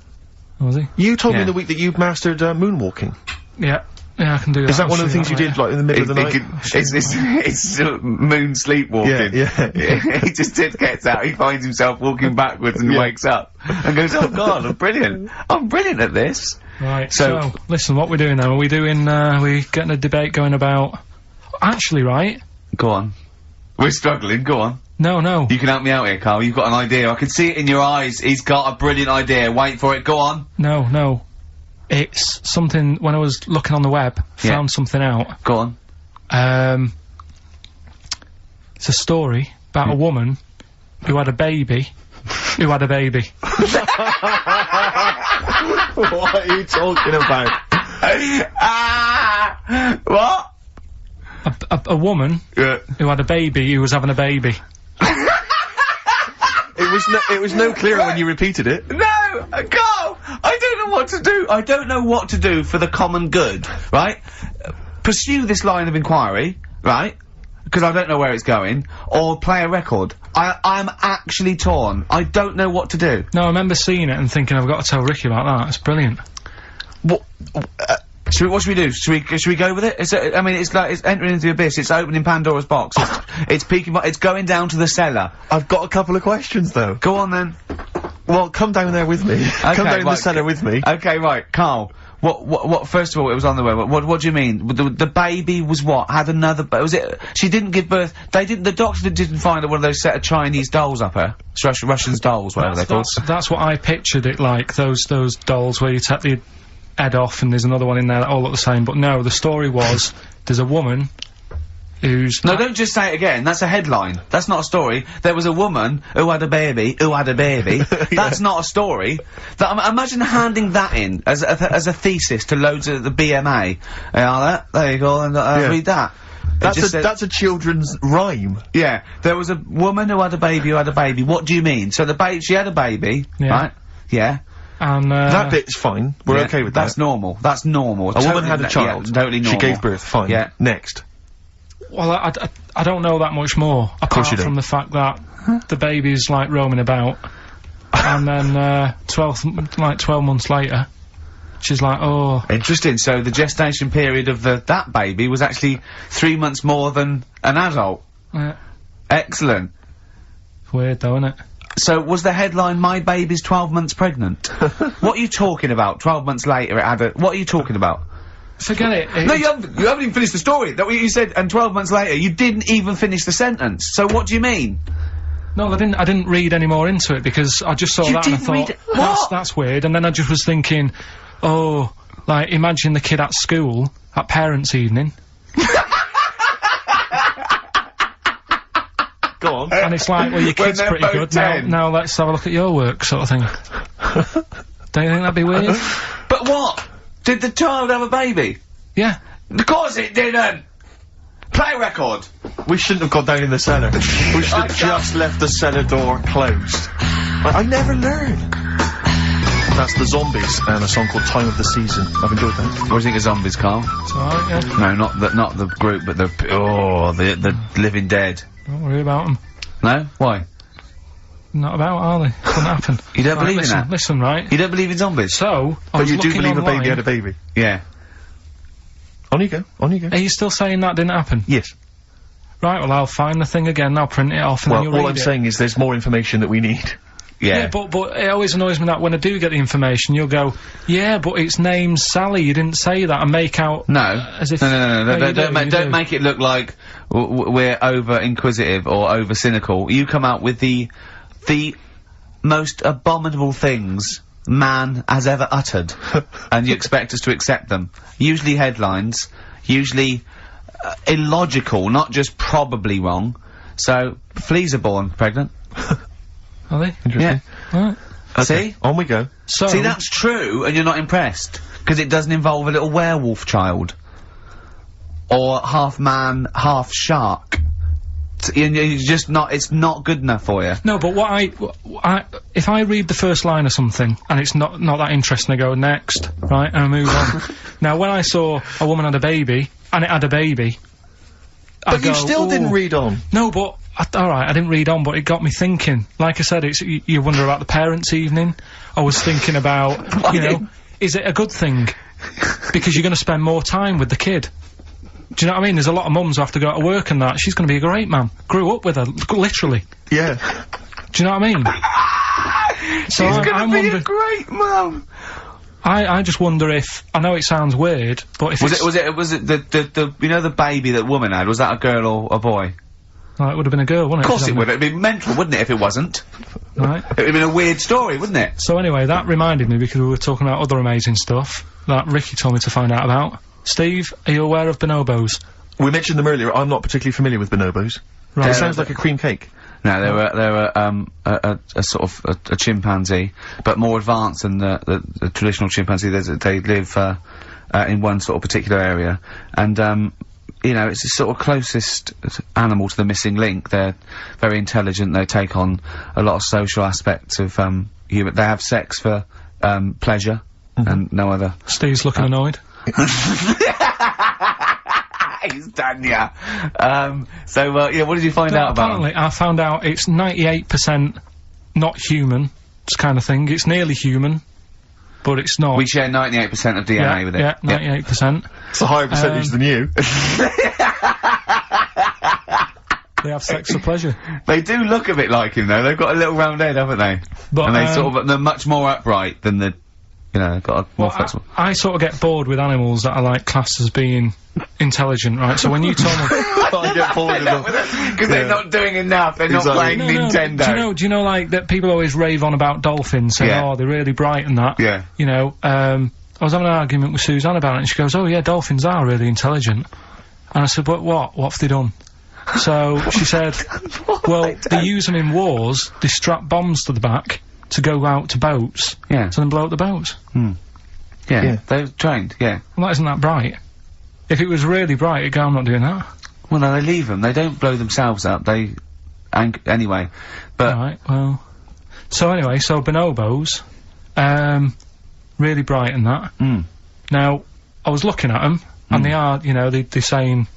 Oh, has he? You told me in the week that you'd mastered moonwalking. Yeah, I can do that. Is that one of the things you did, like, in the middle of the night? It's moon sleepwalking. Yeah. He just gets out, he finds himself walking backwards and wakes up. And goes, oh god, I'm brilliant at this. Right, So- so, listen, what we're doing now, are we getting a debate going about... Actually, right? Go on. We're struggling, go on. No. You can help me out here, Carl. You've got an idea. I can see it in your eyes. He's got a brilliant idea. Wait for it. Go on. No. It's something, when I was looking on the web, found something out. Go on. It's a story about a woman who had a baby. What are you talking about? What? A woman Yeah. who had a baby who was having a baby. It was no clearer when you repeated it. No! Carl! I don't know what to do. I don't know what to do for the common good, right? Pursue this line of inquiry, right? Because I don't know where it's going. Or play a record. I'm actually torn. I don't know what to do. No, I remember seeing it and thinking, I've got to tell Ricky about that. It's brilliant. What should we do? Should we go with it? I mean, it's like, it's entering into the abyss. It's opening Pandora's box. It's peeking, it's going down to the cellar. I've got a couple of questions, though. Go on then. Well, come down there with me. Come down in the right. cellar with me. Okay, right, Carl. What, first of all, it was on the web. What do you mean? The baby was what? Had another, was it, she didn't give birth, the doctor didn't find one of those set of Chinese dolls up her. Russian dolls, whatever they're called. That's what I pictured it like, those dolls where you take the head off and there's another one in there that all look the same. But no, the story was, there's a woman who's... No, don't just say it again. That's a headline. That's not a story. There was a woman who had a baby, That's not a story. Imagine handing that in as a thesis to loads of the BMA. There you go, and read that. That's a children's rhyme. Yeah, there was a woman who had a baby What do you mean? So she had a baby, right? Yeah. And, that bit's fine. We're okay with that. That's normal. That's normal. A woman had a child. Yeah, totally normal. She gave birth. Fine. Yeah. Next. Well, I don't know that much more, apart you don't. from the fact that the baby's, like, roaming about, and then, 12 months later, she's like, oh... Interesting, so the gestation period of that baby was actually 3 months more than an adult. Yeah. Excellent. It's weird, though, isn't it? So, was the headline, "My baby's 12 months pregnant"? What are you talking about? 12 months later it had a... What are you talking about? Forget it. No, you haven't even finished the story. That what you said, and 12 months later, you didn't even finish the sentence. So what do you mean? No, I didn't read any more into it, because I just saw that and I thought, that's weird, and then I just was thinking, oh, like, imagine the kid at school, at parents' evening. Go on. And it's like, well, your kid's pretty good, now let's have a look at your work, sort of thing. Don't you think that'd be weird? But what? Did the child have a baby? Yeah. Of course it didn't! Play a record! We shouldn't have gone down in the cellar. We should have just left the cellar door closed. I never learn. That's the Zombies and a song called Time of the Season. I've enjoyed that. What do you think of Zombies, Carl? It's alright, yeah. No, not the group, but the Living Dead. Don't worry about them. No? Why? Not about, are they? Couldn't happen. You don't believe in that? Listen, right? You don't believe in zombies? So, I But was you do looking believe online. a baby had a baby? Yeah. On you go. On you go. Are you still saying that didn't happen? Yes. Right, well, I'll find the thing again, I'll print it off, and then you'll read all I'm saying is there's more information that we need. Yeah. Yeah, but it always annoys me that when I do get the information, you'll go, yeah, but its name's Sally, you didn't say that, and make out... No. As if... No, you don't make it look like we're over-inquisitive or over-cynical. You come out with the most abominable things man has ever uttered, and you expect us to accept them. Usually headlines, usually illogical, not just probably wrong. So, fleas are born pregnant. Are they? Interesting. Yeah. Right. Okay. See? On we go. So... See, that's true, and you're not impressed. Because it doesn't involve a little werewolf child. Or half man, half shark. You're just not, it's not good enough for you. No, but if I read the first line of something, and it's not that interesting, I go next, right, and I move on. Now, when I saw a woman had a baby, and it had a baby, But you still didn't read on. No, but... alright, I didn't read on, but it got me thinking. Like I said, you wonder about the parents' evening. I was thinking about, you know, is it a good thing? Because you're gonna spend more time with the kid. Do you know what I mean? There's a lot of mums who have to go to work and that. She's gonna be a great mum. Grew up with her, literally. Yeah. Do you know what I mean? So She's gonna be a great mum. I just wonder if, I know it sounds weird, but if Was it the you know the baby that woman had, was that a girl or a boy? Well, it would have been a girl, wouldn't it? Of course it would, it'd be mental, wouldn't it, if it wasn't? Right. It'd have been a weird story, wouldn't it? So anyway, that reminded me, because we were talking about other amazing stuff that Ricky told me to find out about. Steve, are you aware of bonobos? We mentioned them earlier. I'm not particularly familiar with bonobos. Right. It sounds like a cream cake. No, they were a sort of a chimpanzee, but more advanced than the traditional chimpanzee. They live in one sort of particular area, and you know, it's the sort of closest animal to the missing link. They're very intelligent. They take on a lot of social aspects of human. They have sex for pleasure and no other. Steve's looking annoyed. He's done ya. Yeah, what did you find out about Apparently, I found out it's 98% not human, this kind of thing. It's nearly human, but it's not. We share 98% of DNA with it. Yeah, 98%. It's a higher percentage than you. They have sex for pleasure. They do look a bit like him, though. They've got a little round head, haven't they? But, and they sort of, they're much more upright than the, you know, got a more flexible. I sort of get bored with animals that are, like, classed as being intelligent, right? So when you told me... I get bored with them. Because they're not doing enough, they're not playing Nintendo. Do you know, like, that people always rave on about dolphins, saying, oh, they're really bright and that? Yeah. You know, I was having an argument with Suzanne about it, and she goes, oh, yeah, dolphins are really intelligent. And I said, but what? What have they done? So she said, well, they use them in wars, they strap bombs to the back to go out to boats, to then blow up the boats. Yeah, they're trained, Well, that isn't that bright. If it was really bright, it'd go, I'm not doing that. Well, no, they leave them. They don't blow themselves up. They... anyway. But... Right, well... So anyway, so bonobos, really bright and that. Now, I was looking at them, and they are, you know, they're saying...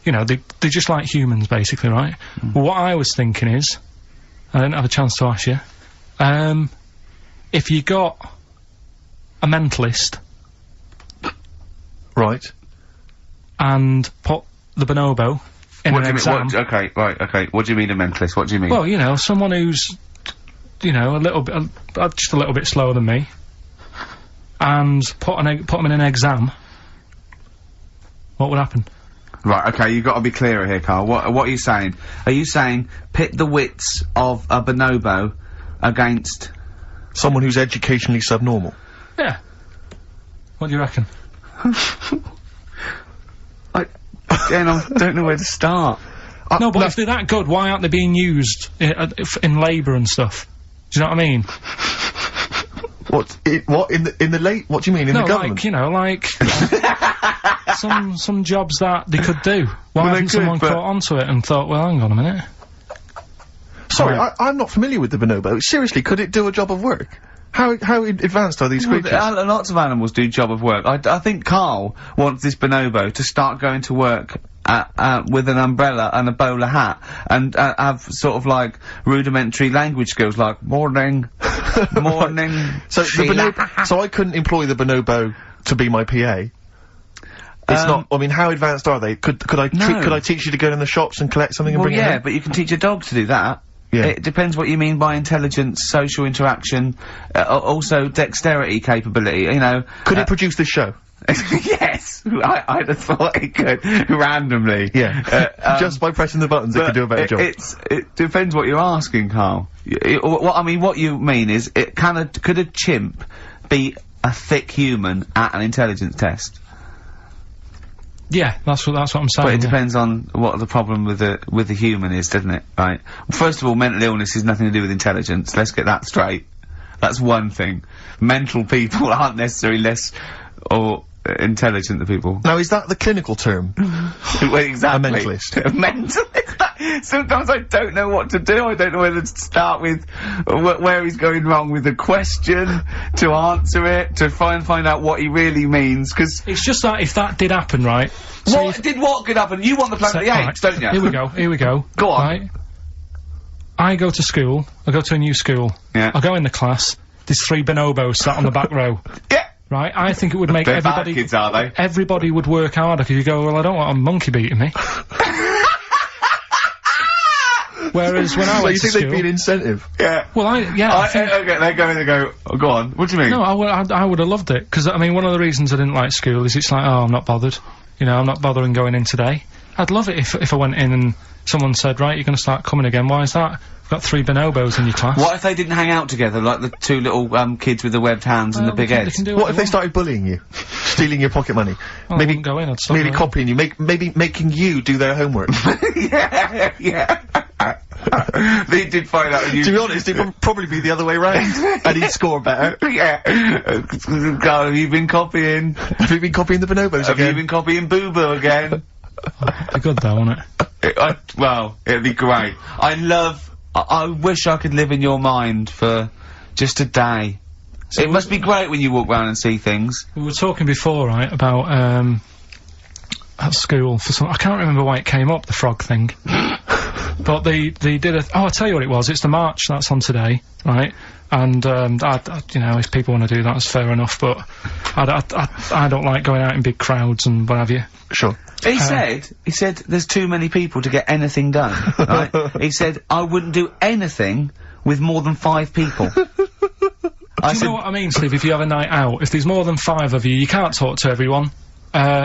You know, they're just like humans, basically, right? Well, what I was thinking is... I didn't have a chance to ask you. If you got a mentalist... Right. And put the bonobo in an exam... Okay, right, okay. What do you mean a mentalist? What do you mean? Well, you know, someone who's, you know, a little bit... just a little bit slower than me. And put them in an exam... What would happen? Right, okay, you've got to be clearer here, Karl. What are you saying? Are you saying pit the wits of a bonobo against... Someone who's educationally subnormal? Yeah. What do you reckon? I don't know where to start. No, but if they're that good, why aren't they being used in labour and stuff? Do you know what I mean? What in the late? What do you mean in the government? Like, you know, like some jobs that they could do. Why hasn't someone caught onto it and thought, well, hang on a minute? Sorry, I'm not familiar with the bonobo. Seriously, could it do a job of work? How advanced are these creatures? Lots of animals do job of work. I think Karl wants this bonobo to start going to work with an umbrella and a bowler hat and have sort of like rudimentary language skills like morning, morning. So so I couldn't employ the bonobo to be my PA. It's not. I mean, how advanced are they? Could I teach you to go in the shops and collect something and bring it in? But you can teach a dog to do that. Yeah. It depends what you mean by intelligence, social interaction, also dexterity capability, you know. Could it produce this show? Yes! I'd have thought it could, randomly. Yeah. Just by pressing the buttons it could do a better job. It depends what you're asking, Karl. What you mean is, could a chimp be a thick human at an intelligence test? Yeah, that's what I'm saying. But it depends on what the problem with the human is, doesn't it? Right. Well, first of all, mental illness has nothing to do with intelligence. Let's get that straight. That's one thing. Mental people aren't necessarily less or intelligent than people. Now, is that the clinical term? Well, exactly. A mentalist. A mentalist. Sometimes I don't know what to do. I don't know whether to start with where he's going wrong with the question, to answer it, to try and find out what he really means, because... It's just that if that did happen, right? So What could happen? You want the Planet of the Apes, don't you? Here we go. Go on. Right? I go to school. I go to a new school. Yeah. I go in the class. There's 3 bonobos sat on the back row. Yeah. Right? I think it would make They're everybody... bad kids, are they? Everybody would work harder, because you go, well, I don't want a monkey beating me. Whereas when I So went you to think school... there'd be an incentive? Yeah. Well, I think... Okay, they go, oh, go on, what do you mean? No, I would have loved it, because, I mean, one of the reasons I didn't like school is it's like, oh, I'm not bothered. You know, I'm not bothering going in today. I'd love it if I went in and someone said, right, you're gonna start coming again. Why is that? We've got 3 bonobos in your class. What if they didn't hang out together, like the 2 little, kids with the webbed hands and the big heads? What if they started bullying you? Stealing your pocket money? I wouldn't go in, I'd stop maybe going. copying you, maybe making you do their homework. Yeah. They did find out you... To be honest, it would probably be the other way round. And he'd score better. Yeah. God, have you been copying? Have you been copying the bonobos Have you again? been copying Boo Boo again? It'd be good though, wouldn't it? Well, it'd be great. I wish I could live in your mind for just a day. So it must be great when you walk round and see things. We were talking before, right, about, at school for some... I can't remember why it came up, the frog thing. But they did a... Oh, I'll tell you what it was. It's the march that's on today, right? And, you know, if people want to do that, it's fair enough, but I don't like going out in big crowds and what have you. Sure. He said, there's too many people to get anything done, right? He said, I wouldn't do anything with more than 5 people. Do you know what I mean, Steve? If you have a night out, if there's more than 5 of you, you can't talk to everyone.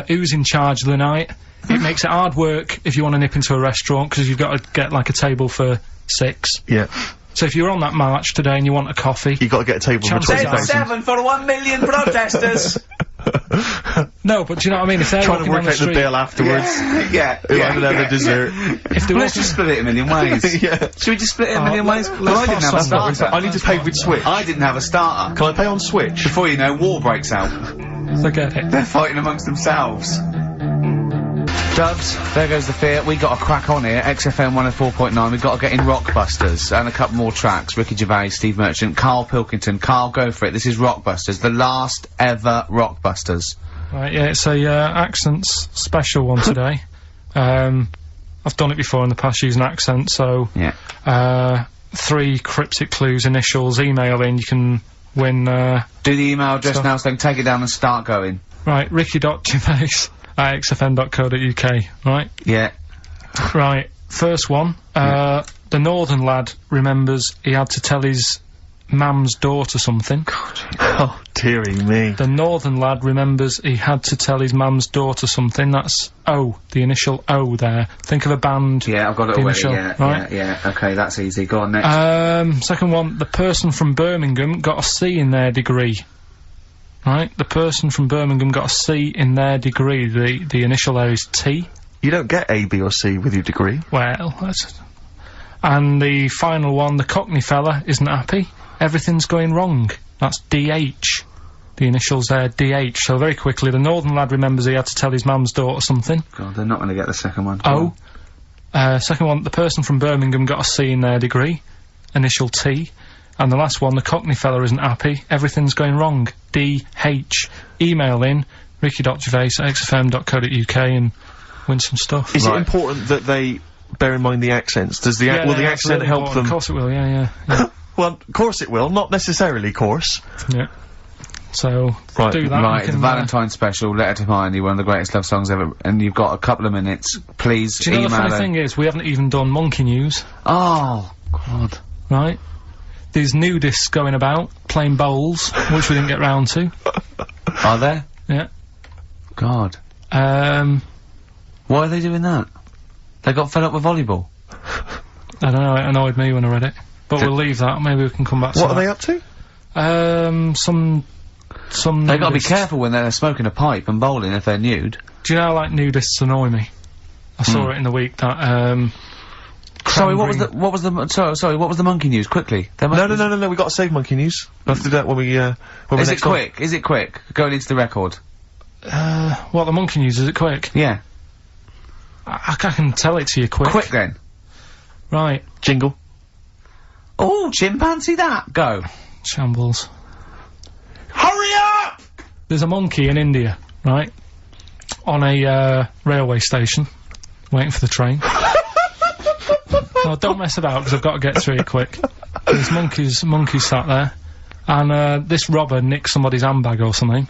Who's in charge of the night? It makes it hard work if you want to nip into a restaurant, because you've got to get, like, a table for 6. Yeah. So if you're on that march today and you want a coffee... You gotta get a table for 20,000. 7 for 1 million protesters! No, but do you know what I mean? If they're Trying to walking work down the out the street... bill afterwards. Yeah. Who had another dessert. If they're Let's walking... just split it a million ways. Yeah. Should we just split it a million ways? let's Well, I didn't pass have a on that. starter. I need to pay with Switch. I didn't have a starter. Can I pay on Switch? Before you know, war breaks out. Forget it. They're fighting amongst themselves. Doves, there goes the fear. We got a crack on here. XFM 104.9. We've got to get in Rockbusters and a couple more tracks. Ricky Gervais, Steve Merchant, Karl Pilkington. Karl, go for it. This is Rockbusters, the last ever Rockbusters. Right, yeah, it's a, accents special one today. I've done it before in the past using accent, so... Yeah. 3 cryptic clues, initials, email in, you can win, Do the email address now, so take it down and start going. Right, ricky.gervais@xfm.co.uk, right? Yeah. Right, first one, the northern lad remembers he had to tell his mum's daughter something. Oh, dearie me. The northern lad remembers he had to tell his mum's daughter something. That's O, the initial O there. Think of a band. Yeah, I've got it the already, initial, yeah, right? yeah. Okay, that's easy. Go on, next. Second one, the person from Birmingham got a C in their degree. Right? The person from Birmingham got a C in their degree. The initial there is T. You don't get A, B or C with your degree. Well, that's... And the final one, the Cockney fella isn't happy. Everything's going wrong. That's DH. The initials there, DH. So very quickly, the northern lad remembers he had to tell his mum's daughter something. God, they're not going to get the second one. O. Second one, the person from Birmingham got a C in their degree. Initial T. And the last one, the Cockney fella isn't happy. Everything's going wrong. DH. Email in, ricky.gervais@xfm.co.uk and win some stuff. Is it important that they bear in mind the accents? Does the will the that's accent really help important. them? Of course it will, yeah. Well, of course it will. Not necessarily, course. Yeah. So, Right, do that. Right, we the can, Valentine special, Letter to Hermione, one of the greatest love songs ever, and you've got a couple of minutes. Please do you know email the funny thing is, we haven't even done monkey news, Oh, God. right? There's nudists going about, playing bowls, which we didn't get round to. Are there? Yeah. God. I Why are they doing that? They got fed up with volleyball. don't know, it annoyed me when I read it. But we'll leave that, maybe we can come back to What that. are they up to? Some They gotta be nudists. careful when they're smoking a pipe and bowling if they're nude. Do you know how, like, nudists annoy me? I saw it in the week that, Sorry, what was Cranberry- sorry, what was the monkey news? Quickly. There must be- No, we got to save monkey news. We'll have to do that when we, when we're Is it next on. quick? Is it quick? Going into the record. what, the monkey news, is it quick? Yeah. I can tell it to you quick. Quick then. Right. Jingle. Oh, chimpanzee that. Go. Shambles. Hurry up! There's a monkey in India, right? On a, railway station. Waiting for the train. No, don't mess about, because I've got to get through it quick. There's monkeys sat there. And, this robber nicks somebody's handbag or something.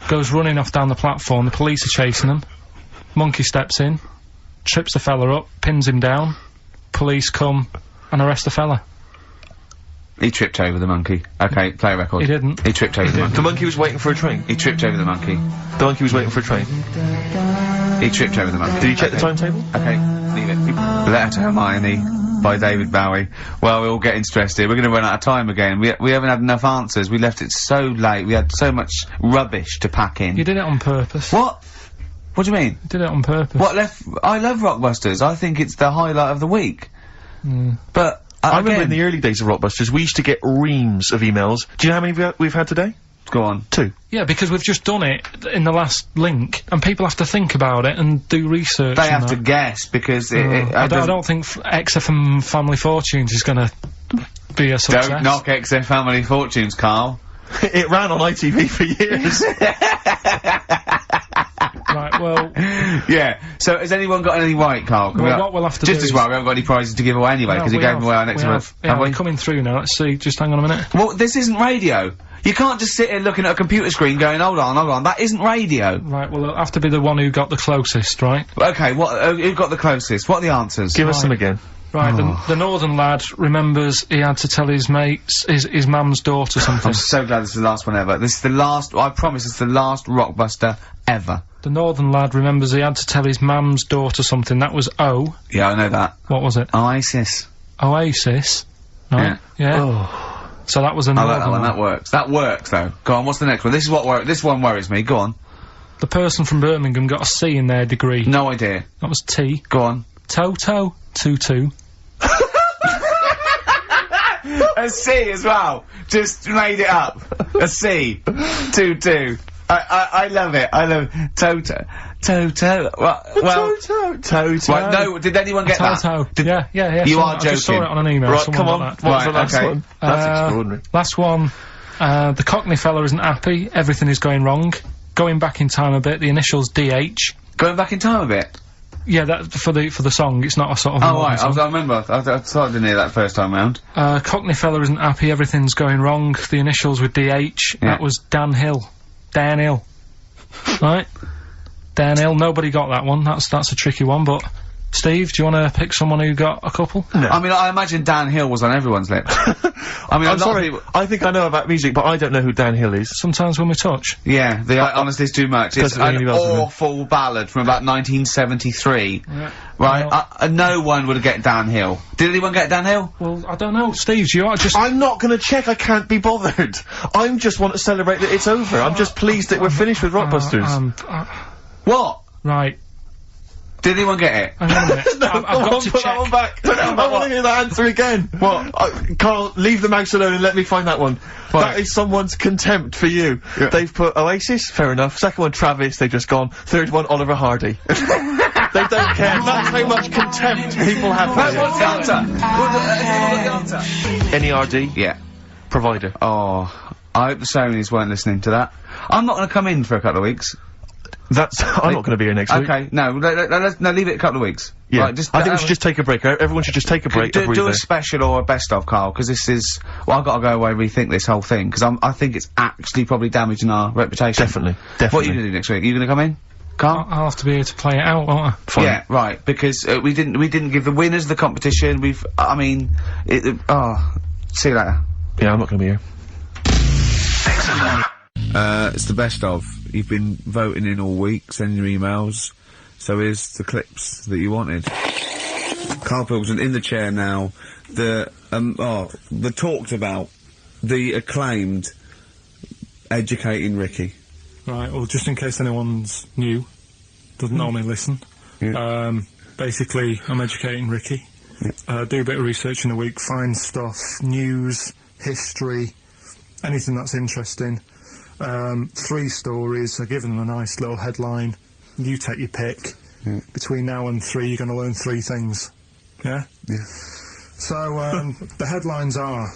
Goes running off down the platform, the police are chasing him. Monkey steps in. Trips the fella up, pins him down. police come and arrest the fella. He tripped over the monkey. Okay, play a record. He didn't. He tripped over the monkey. The monkey was waiting for a train. He tripped over the monkey. The monkey was waiting for a train. He tripped over the monkey. Did you check the timetable? Okay, leave it. Letter to Hermione by David Bowie. Well, we're all getting stressed here. We're gonna run out of time again. We haven't had enough answers. We left it so late. We had so much rubbish to pack in. You did it on purpose. What? What do you mean? You did it on purpose. What left? I love Rockbusters. I think it's the highlight of the week. But I remember in the early days of Rockbusters, we used to get reams of emails. Do you know how many we've had today? Go on. 2. Yeah, because we've just done it in the last link, and people have to think about it and do research. They have to guess because I don't think XFM Family Fortunes is gonna be a success. Don't knock XF Family Fortunes, Carl. It ran on ITV for years. Right, well... Yeah, so has anyone got anything right, Carl? Well, what we'll have to do just as well, we haven't got any prizes to give away anyway, because he gave them away our next month. Yeah, we're coming through now. Let's see, just hang on a minute. Well, this isn't radio. You can't just sit here looking at a computer screen going, hold on, that isn't radio. Right, well, it'll have to be the one who got the closest, right? Okay, who got the closest? What are the answers? Give us them again. Right, the northern lad remembers he had to tell his mates, his mum's daughter something. I'm so glad this is the last one ever. This is the last, I promise it's the last Rockbuster ever. The northern lad remembers he had to tell his mum's daughter something. That was O. Yeah, I know that. What was it? Oasis. Oasis. Right? Yeah. Oh. So that was a northern I like that one, lad. that works. That works, though. Go on, what's the next one? This one worries me, go on. The person from Birmingham got a C in their degree. No idea. That was T. Go on. Toto. Tutu. A C as well. Just made it up. A C. 2-2. I love it. I love Toto. Toto. Well. Toto. Right, no, did anyone get Toto. that? Yeah. You someone, are I just saw joking. it on an email. Right, Someone come on. got that. What's the Right, last okay. one? That's extraordinary. Last one. The Cockney fella isn't happy. Everything is going wrong. Going back in time a bit. The initials DH. Going back in time a bit? Yeah, that for the song. It's not a sort of. Oh, right. I remember. I thought I didn't hear that first time round. Cockney fella isn't happy. Everything's going wrong. The initials with DH. Yeah. That was Dan Hill. Dan Hill. Right? Dan Hill. Nobody got that one. That's a tricky one, but. Steve, do you want to pick someone who got a couple? No. I mean, I imagine Dan Hill was on everyone's lips. I mean, I'm sorry, I think I know about music, but I don't know who Dan Hill is. Sometimes when we touch. Yeah, honestly, it's too much. It's Doesn't ring an any bells with me. awful ballad from about 1973. Yeah. Right? No one would get Dan Hill. Did anyone get Dan Hill? Well, I don't know. Steve, you are just... I'm not gonna check, I can't be bothered. I just want to celebrate that it's over. I'm just pleased that we're finished with Rockbusters. What? Right. Did anyone get it? Hang on a minute. I've got to put check. that one back. I want to hear that answer again. What? Carl, leave the mouse alone and let me find that one. Right. That is someone's contempt for you. Yeah. They've put Oasis, fair enough. Second one, Travis, they've just gone. Third one, Oliver Hardy. They don't care. That's how much contempt people have for you. What's the answer? NERD? Yeah. Provider. Oh, I hope the Sonys weren't listening to that. I'm not going to come in for a couple of weeks. That's. I'm not going to be here next week. Okay, no, leave it a couple of weeks. Yeah. Right, I think we should just take a break. Everyone should just take a break. Do a special or a best of, Carl, because this is. Well, I've got to go away and rethink this whole thing because I think it's actually probably damaging our reputation. Definitely. What are you going to do next week? Are you going to come in, Carl? I'll have to be here to play it out, won't I? Fine. Yeah, right. Because we didn't give the winners of the competition. See you later. Yeah, I'm not going to be here. It's the best of. You've been voting in all week, sending your emails. So here's the clips that you wanted. Karl Pilkington in the chair now. The talked about, the acclaimed Educating Ricky. Right, well, just in case anyone's new, doesn't normally listen. Yeah. Basically, I'm educating Ricky. Yeah. Do a bit of research in the week, find stuff, news, history, anything that's interesting. 3 stories, I give them a nice little headline. You take your pick. Yeah. Between now and 3, you're going to learn 3 things. Yeah? Yeah. So, the headlines are,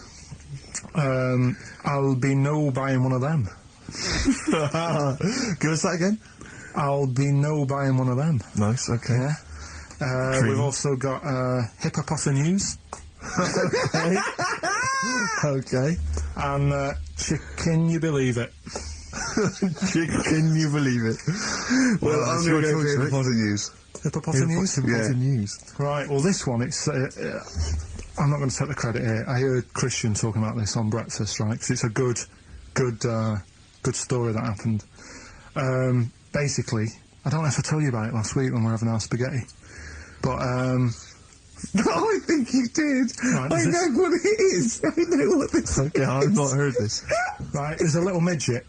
I'll be no buying one of them. Give us that again. I'll be no buying one of them. Nice, okay. Yeah. We've also got, Hippopotamus News. Okay. And, Can you believe it? Can you believe it? Well, I'm going to go for Hippopotamus News. Hippopotamus? Hippopotamus. Right, well this one, it's, I'm not going to take the credit here. I heard Christian talking about this on breakfast, right, because it's a good story that happened. Basically, I don't know if I told you about it last week when we were having our spaghetti, but, I think you did. Right, I know what it is. I know what this is. Okay, I've not heard this. right, there's a little midget.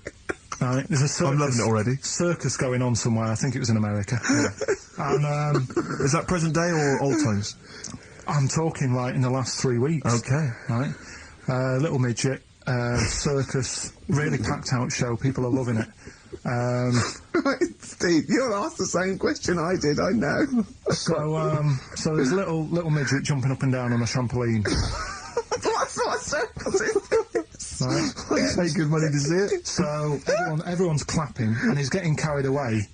Right, there's a circus, I'm loving it already. Circus going on somewhere. I think it was in America. And Is that present day or old times? I'm talking like in the last 3 weeks. Okay. Right, little midget circus, really packed out show. People are loving it. Right, Steve, you'll ask the same question I did, I know. So there's a little midget jumping up and down on a trampoline. That's what circus is. Right. I'd pay good money to see it. So everyone's clapping, and he's getting carried away.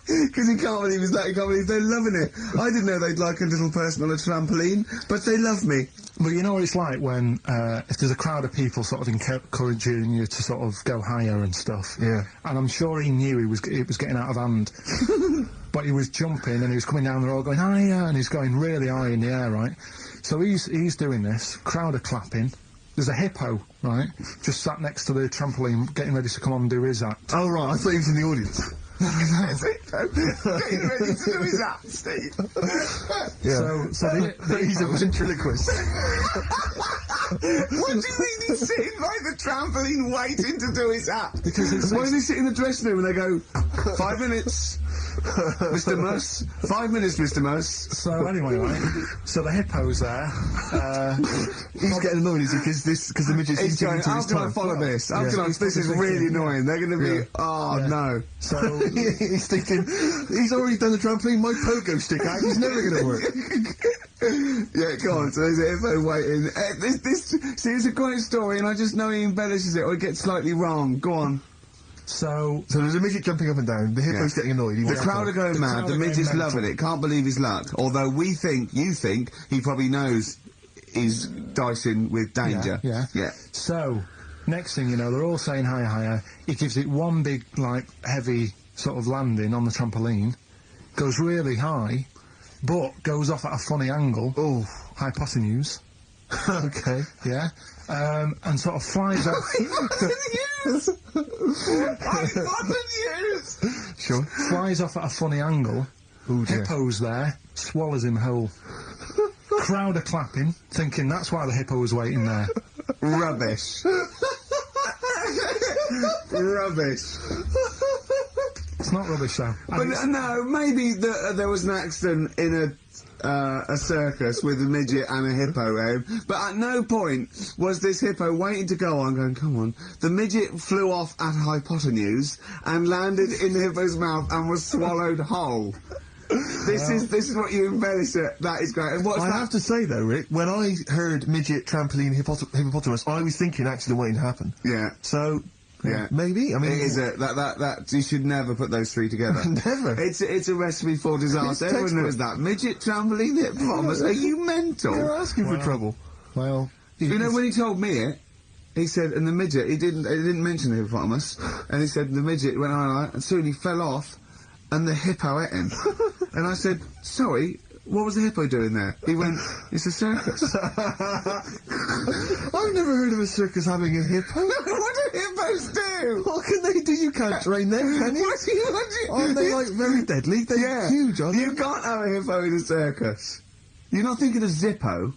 Because he can't believe he's that, he can't believe they're loving it. I didn't know they'd like a little person on a trampoline, but they love me. But you know what it's like when, if there's a crowd of people sort of encouraging you to sort of go higher and stuff. Yeah. And I'm sure he knew it was getting out of hand. But he was jumping and he was coming down the road going higher, and he's going really high in the air, right? So he's doing this, crowd are clapping. There's a hippo, right, just sat next to the trampoline getting ready to come on and do his act. Oh, right, I thought he was in the audience. That's it, getting ready to do his act, Steve. Yeah. So He's a ventriloquist. What do you mean he's sitting by the trampoline waiting to do his act? Because it's Why do they sit in the dressing room and they go, 5 minutes, Mr. Mus, 5 minutes, Mr. Mus. So anyway, right, so the hippo's there. He's getting annoyed, is he? Because the midget's He's going, eating into how his can I time. follow this? How Yeah. can I, this is really annoying. They're going to be, oh no. So He's thinking, he's already done the trampoline, my pogo stick act is never going to work. Yeah, go on, so there's a hippo waiting. See, it's a great story and I just know he embellishes it or he gets slightly wrong. Go on. So there's a midget jumping up and down, the hippo's getting annoyed. The crowd are going mad, the midget's loving it, can't believe his luck. Although you think, he probably knows he's dicing with danger. Yeah. So, next thing you know, they're all saying higher, higher. He gives it one big, like, heavy sort of landing on the trampoline, goes really high, but goes off at a funny angle. Oh, hypotenuse. okay. Yeah. And sort of flies off. Hypotenuse! Sure. Flies off at a funny angle. Oh dear. Hippo's there, swallows him whole. Crowd are clapping, thinking that's why the hippo was waiting there. Rubbish. Rubbish. It's not rubbish though. But no, maybe there was an accident in a circus with a midget and a hippo, but at no point was this hippo waiting to go on, going, come on. The midget flew off at hypotenuse and landed in the hippo's mouth and was swallowed whole. This is what you embellish it. That is great. And what's I have to say though, Rick, when I heard midget, trampoline, hippopotamus, I was thinking accident waiting to happen. Yeah. So, yeah. Maybe. I mean, it is that you should never put those three together. Never. It's a recipe for disaster. Everyone knows that. Midget, trampoline, hippopotamus. Are you mental? You're asking for trouble. Well, you know when he told me it, he said, and the midget, he didn't mention the hippopotamus, and he said the midget went on, and soon he fell off, and the hippo ate him. And I said, sorry, what was the hippo doing there? He went, it's a circus. I've never heard of a circus having a hippo. What do hippos do? What can they do? You can't train them, can you? Aren't they, like, very deadly? They're huge, aren't they? You can't have a hippo in a circus. You're not thinking of Zippo.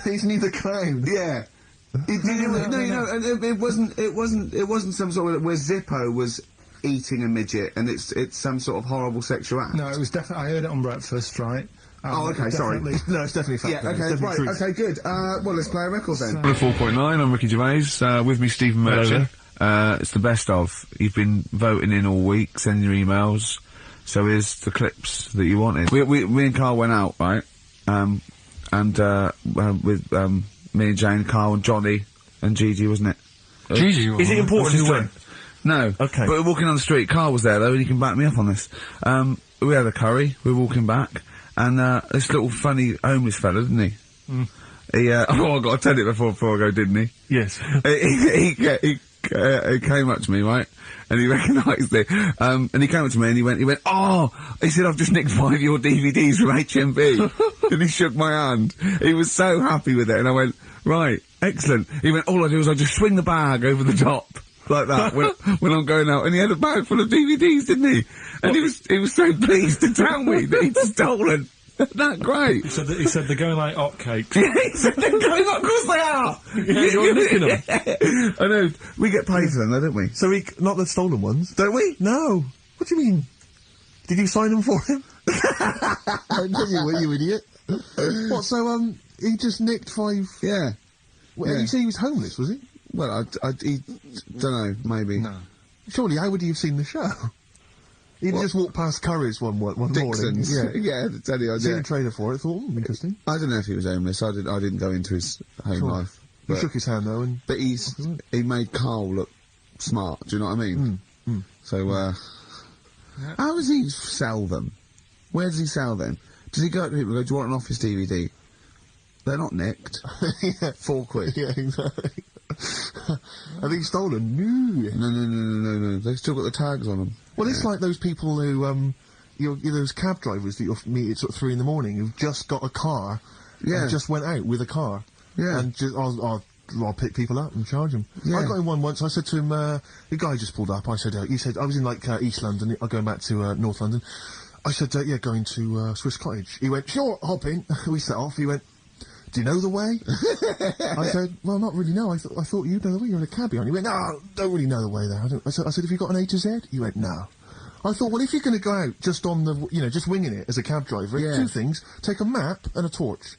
He's neither clown. Yeah. It wasn't some sort of where Zippo was eating a midget and it's some sort of horrible sexual act. No, it was definitely. I heard it on breakfast, right? Oh, okay, sorry. No, it's definitely fact. Yeah, okay, right, okay, good. Well, let's play a record then. 4.9, I'm Ricky Gervais, with me Stephen Merchant. It's the best of. You've been voting in all week, sending your emails, so here's the clips that you wanted. Me and Karl went out, right? With me and Jane, Karl and Johnny and Gigi, wasn't it? Gigi, Is it important who went? No. Okay. But we're walking on the street, Karl was there though, and he can back me up on this. We had a curry, we were walking back, and this little funny homeless fella, didn't he? He, oh, I got to tell it before I go, didn't he? Yes. he came up to me, right? And he recognised it. And he came up to me and he went, oh! He said, I've just nicked 5 of your DVDs from HMV. And he shook my hand. He was so happy with it. And I went, right, excellent. He went, all I do is I just swing the bag over the top. Like that, when I'm going out. And he had a bag full of DVDs, didn't he? And he was so pleased to tell me that he'd stolen. That great. He said they're going like hotcakes. Yeah, he said they're going like, of course they are! Yeah, you're nicking them. I know. We get paid for them though, don't we? So not the stolen ones? Don't we? No. What do you mean? Did you sign them for him? I know you were, you idiot. What, so, he just nicked 5... Yeah. Well, you say he was homeless, was he? Well, he don't know, maybe. No. Surely, how would he have seen the show? He'd just walked past Curry's one morning. Dixon's. Yeah. Yeah, to tell you, Seen a trailer for it, thought, interesting. I don't know if he was homeless, I didn't go into his home life. He shook his hand though, But he made Karl look smart, do you know what I mean? So, how does he sell them? Where does he sell them? Does he go to people and go, do you want an Office DVD? They're not nicked. Yeah. £4. Yeah, exactly. Are these stolen? No. They've still got the tags on them. Well, it's like those people who, those cab drivers that you'll meet at sort of 3 in the morning who've just got a car. Yeah. And just went out with a car. Yeah. And just, I'll pick people up and charge them. Yeah. I got in one once, I said to him, the guy just pulled up, I said, he said, I was in like, East London, I'm going back to, North London. I said, yeah, going to, Swiss Cottage. He went, sure, hop in. We set off, he went, do you know the way? I said, well, not really, no. I thought you'd know the way. You're in a cabbie, aren't you? He went, no, don't really know the way there. I said, have you got an A to Z? He went, no. I thought, well, if you're going to go out just on the, just winging it as a cab driver, two things, take a map and a torch.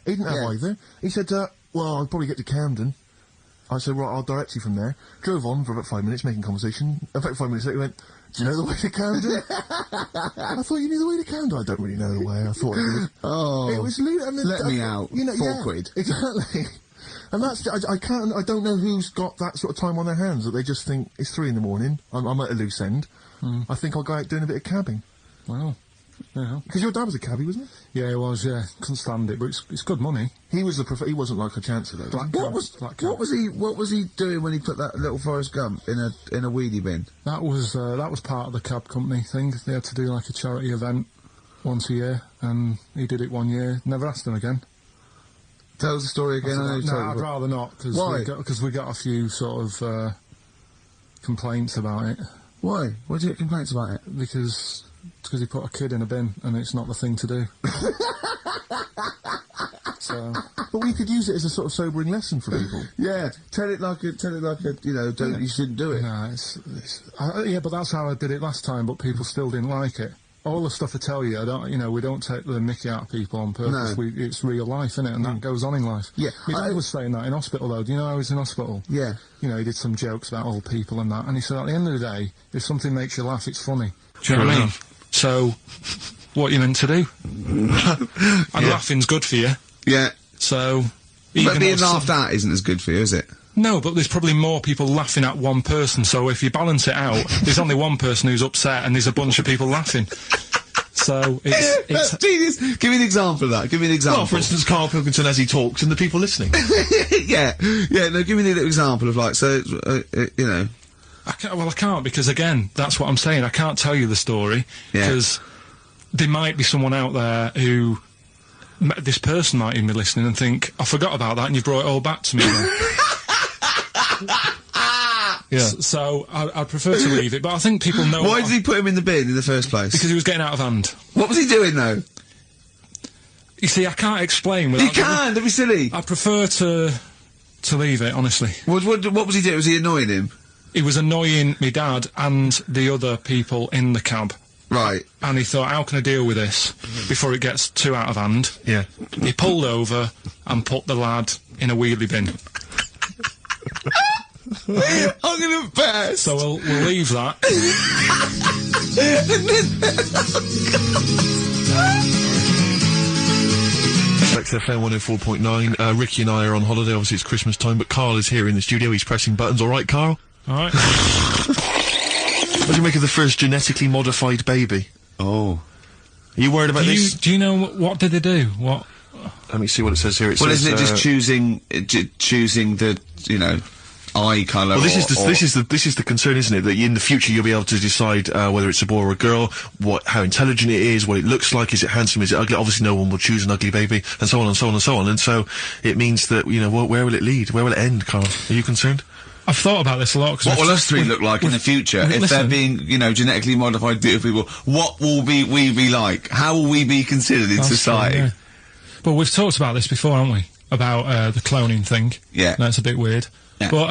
He didn't have either. He said, well, I'll probably get to Camden. I said, right, I'll direct you from there. Drove on for about 5 minutes, making conversation. About 5 minutes later, he went, do you know the way to Camden? I thought you knew the way to Camden. I don't really know the way. I thought it was... Oh. It was... Let me out. £4. Exactly. And that's... I don't know who's got that sort of time on their hands that they just think, it's 3 in the morning, I'm at a loose end. I think I'll go out doing a bit of cabbing. Wow. Yeah. Because your dad was a cabbie, wasn't he? Yeah, he was, yeah. Couldn't stand it, but it's good money. He was he wasn't like a chancer, though. What was he doing when he put that little Forrest Gump in a weedy bin? That was part of the cab company thing. They had to do like a charity event once a year, and he did it one year. Never asked him again. Tell us the story again. No, I'd rather not, because we got a few sort of complaints about it. Why? Why did you get complaints about it? Because he put a kid in a bin, and it's not the thing to do. So, but we could use it as a sort of sobering lesson for people. Yeah, tell it like a, you shouldn't do it. No, yeah, but that's how I did it last time, but people still didn't like it. All the stuff I tell you, we don't take the mickey out of people on purpose. No. It's real life, innit? And that goes on in life. Yeah. My dad was saying that in hospital, though. Do you know I was in hospital? Yeah. He did some jokes about old people and that, and he said at the end of the day, if something makes you laugh, it's funny. Do you know what I mean? So, what are you meant to do? And laughing's good for you. Yeah. So... But being laughed at isn't as good for you, is it? No, but there's probably more people laughing at one person, so if you balance it out, there's only one person who's upset and there's a bunch of people laughing. So, it's... Genius! Give me an example of that, give me an example. Well, for instance, Karl Pilkington as he talks and the people listening. Yeah, no, give me an example of like, so, I can't, because again, that's what I'm saying, I can't tell you the story, because there might be someone out there who... This person might even be listening and think, I forgot about that and you brought it all back to me then. Yeah. So, I'd prefer to leave it, but I think people know... Why did he put him in the bin in the first place? Because he was getting out of hand. What was he doing, though? You see, I can't explain without... You can't, don't be silly! I prefer to leave it, honestly. What was he doing? Was he annoying him? He was annoying me dad and the other people in the cab. Right. And he thought, how can I deal with this before it gets too out of hand? Yeah. He pulled over and put the lad in a wheelie bin. I'm gonna burst! So we'll leave that. XFM 104.9. Ricky and I are on holiday, obviously it's Christmas time, but Karl is here in the studio, he's pressing buttons. Alright, Karl? Alright. What do you make of the first genetically modified baby? Oh. Are you worried about this? Do you know what did they do? What? Let me see what it says here. Isn't it just choosing the, eye colour. Well, this is the concern, isn't it? That in the future you'll be able to decide whether it's a boy or a girl, how intelligent it is, what it looks like, is it handsome, is it ugly? Obviously, no one will choose an ugly baby, and so on and so on and so on. And so it means that where will it lead? Where will it end, Karl? Are you concerned? I've thought about this a lot. What will us three look like in the future if they're being, genetically modified beautiful people? What will we be like? How will we be considered in society? True, yeah. But we've talked about this before, haven't we? About the cloning thing. Yeah. That's a bit weird. Yeah. But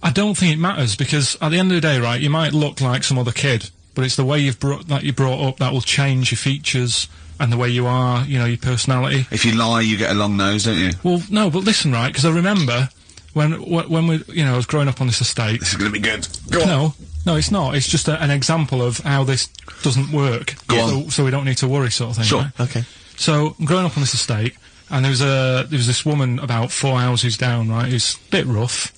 I don't think it matters, because at the end of the day, right, you might look like some other kid, but it's the way you're brought up that will change your features and the way you are, your personality. If you lie, you get a long nose, don't you? Well, no, but listen, right, because I remember when we, I was growing up on this estate. This is going to be good. Go on. No, it's not. It's just an example of how this doesn't work. Go on. So we don't need to worry, sort of thing. Sure. Right? Okay. So, I'm growing up on this estate, and there was this woman about 4 houses down, right, who's a bit rough.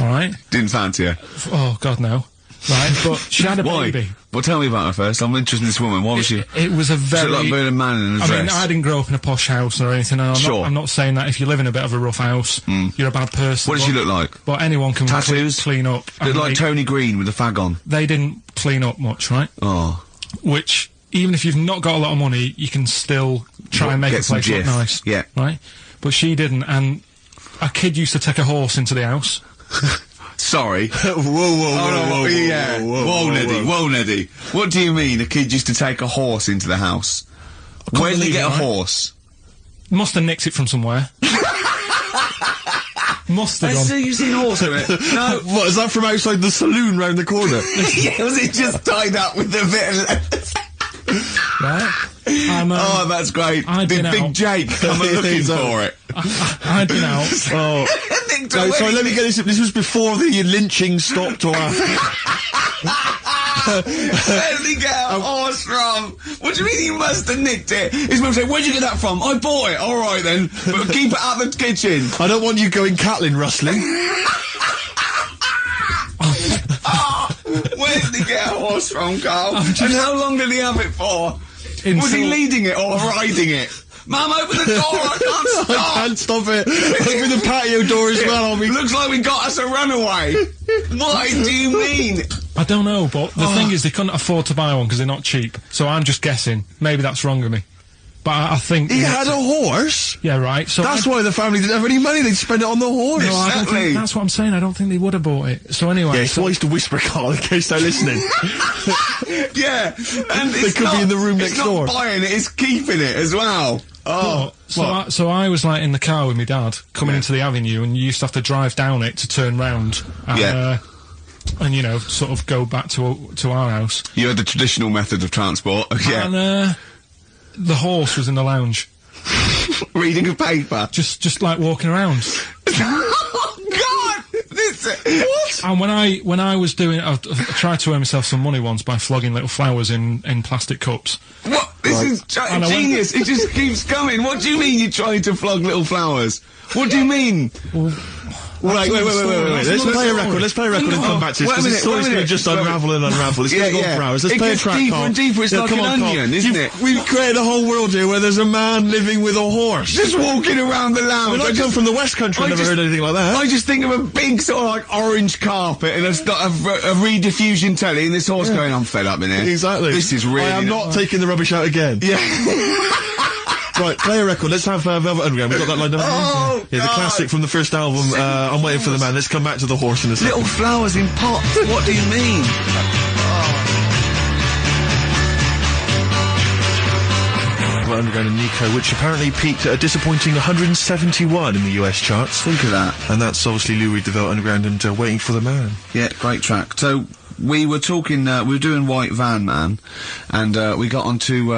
Alright? Didn't fancy her. Oh, God, no. Right, but she had a baby. Well, tell me about her first. I'm interested in this woman. What was she? It was a very... She looked like a man in a dress. I mean, I didn't grow up in a posh house or anything, and I'm not saying that if you live in a bit of a rough house, you're a bad person. What did she look like? But anyone can Tattoos? clean up. Looked like Tony Green with a fag on. They didn't clean up much, right? Oh. Which, even if you've not got a lot of money, you can still try and make a place look nice. Yeah. Right? But she didn't, and a kid used to take a horse into the house. Sorry. Whoa, Neddy. What do you mean a kid used to take a horse into the house? Where did he get a horse? Must have nicked it from somewhere. Must have gone. So you've seen a horse in it? No. What, is that from outside the saloon round the corner? Yeah, was it just tied up with a bit of... Right? Oh, that's great. Did Big Jake come looking for it? I'd been out. Oh. Sorry, let me get this. This was before the lynching stopped or after. Where did he get a horse from? What do you mean he must have nicked it? His mum said, where'd you get that from? I bought it. All right then, but keep it out of the kitchen. I don't want you going Catlin rustling. Where did he get a horse from, Karl? And how long did he have it for? Was he leading it or riding it? Mum, open the door, I can't stop! I can't stop it. Open the patio door as well, Looks like we got us a runaway. What do you mean? I don't know, but the thing is, they couldn't afford to buy one because they're not cheap. So I'm just guessing. Maybe that's wrong of me. But I think... He had a horse? Yeah, right. So that's why the family didn't have any money, they'd spend it on the horse. No, I don't think, that's what I'm saying, I don't think they would have bought it. So anyway... Yeah, it's wise to whisper, Karl, in case they're listening. Yeah, and they could be in the room next door. It's not buying it, it's keeping it as well. Oh, so I was like in the car with my dad, coming into the avenue, and you used to have to drive down it to turn round. And, and sort of go back to our house. You had the traditional method of transport, yeah. And, the horse was in the lounge. Reading a paper? Just like walking around. Oh, God! What? And when I was doing it, I tried to earn myself some money once by flogging little flowers in plastic cups. What? This is genius! It just keeps coming. What do you mean you're trying to flog little flowers? What do you mean? Wait. Let's play a record. Let's play a record and come back to this, because the story's going to just unravel and unravel. It's going to go for hours. Let's play a track, deeper and deeper. It's like an onion, isn't it? We've created a whole world here where there's a man living with a horse. Just walking around the lounge. I come from the West Country, I've never heard anything like that. I just think of a big sort of like orange carpet and a rediffusion telly and this horse going, I'm fed up in here. Exactly. This is really... I am not taking the rubbish out again. Yeah. Right, play a record. Let's have Velvet Underground. We've got that lined up. Oh, yeah, the classic from the first album, I'm Waiting for the Man. Let's come back to the horse in a second. Little flowers in pots. What do you mean? Velvet Underground and Nico, which apparently peaked at a disappointing 171 in the US charts. Think of that. And that's obviously Lou Reed, the Velvet Underground, and Waiting for the Man. Yeah, great track. So... we were talking, we were doing White Van Man, and we got onto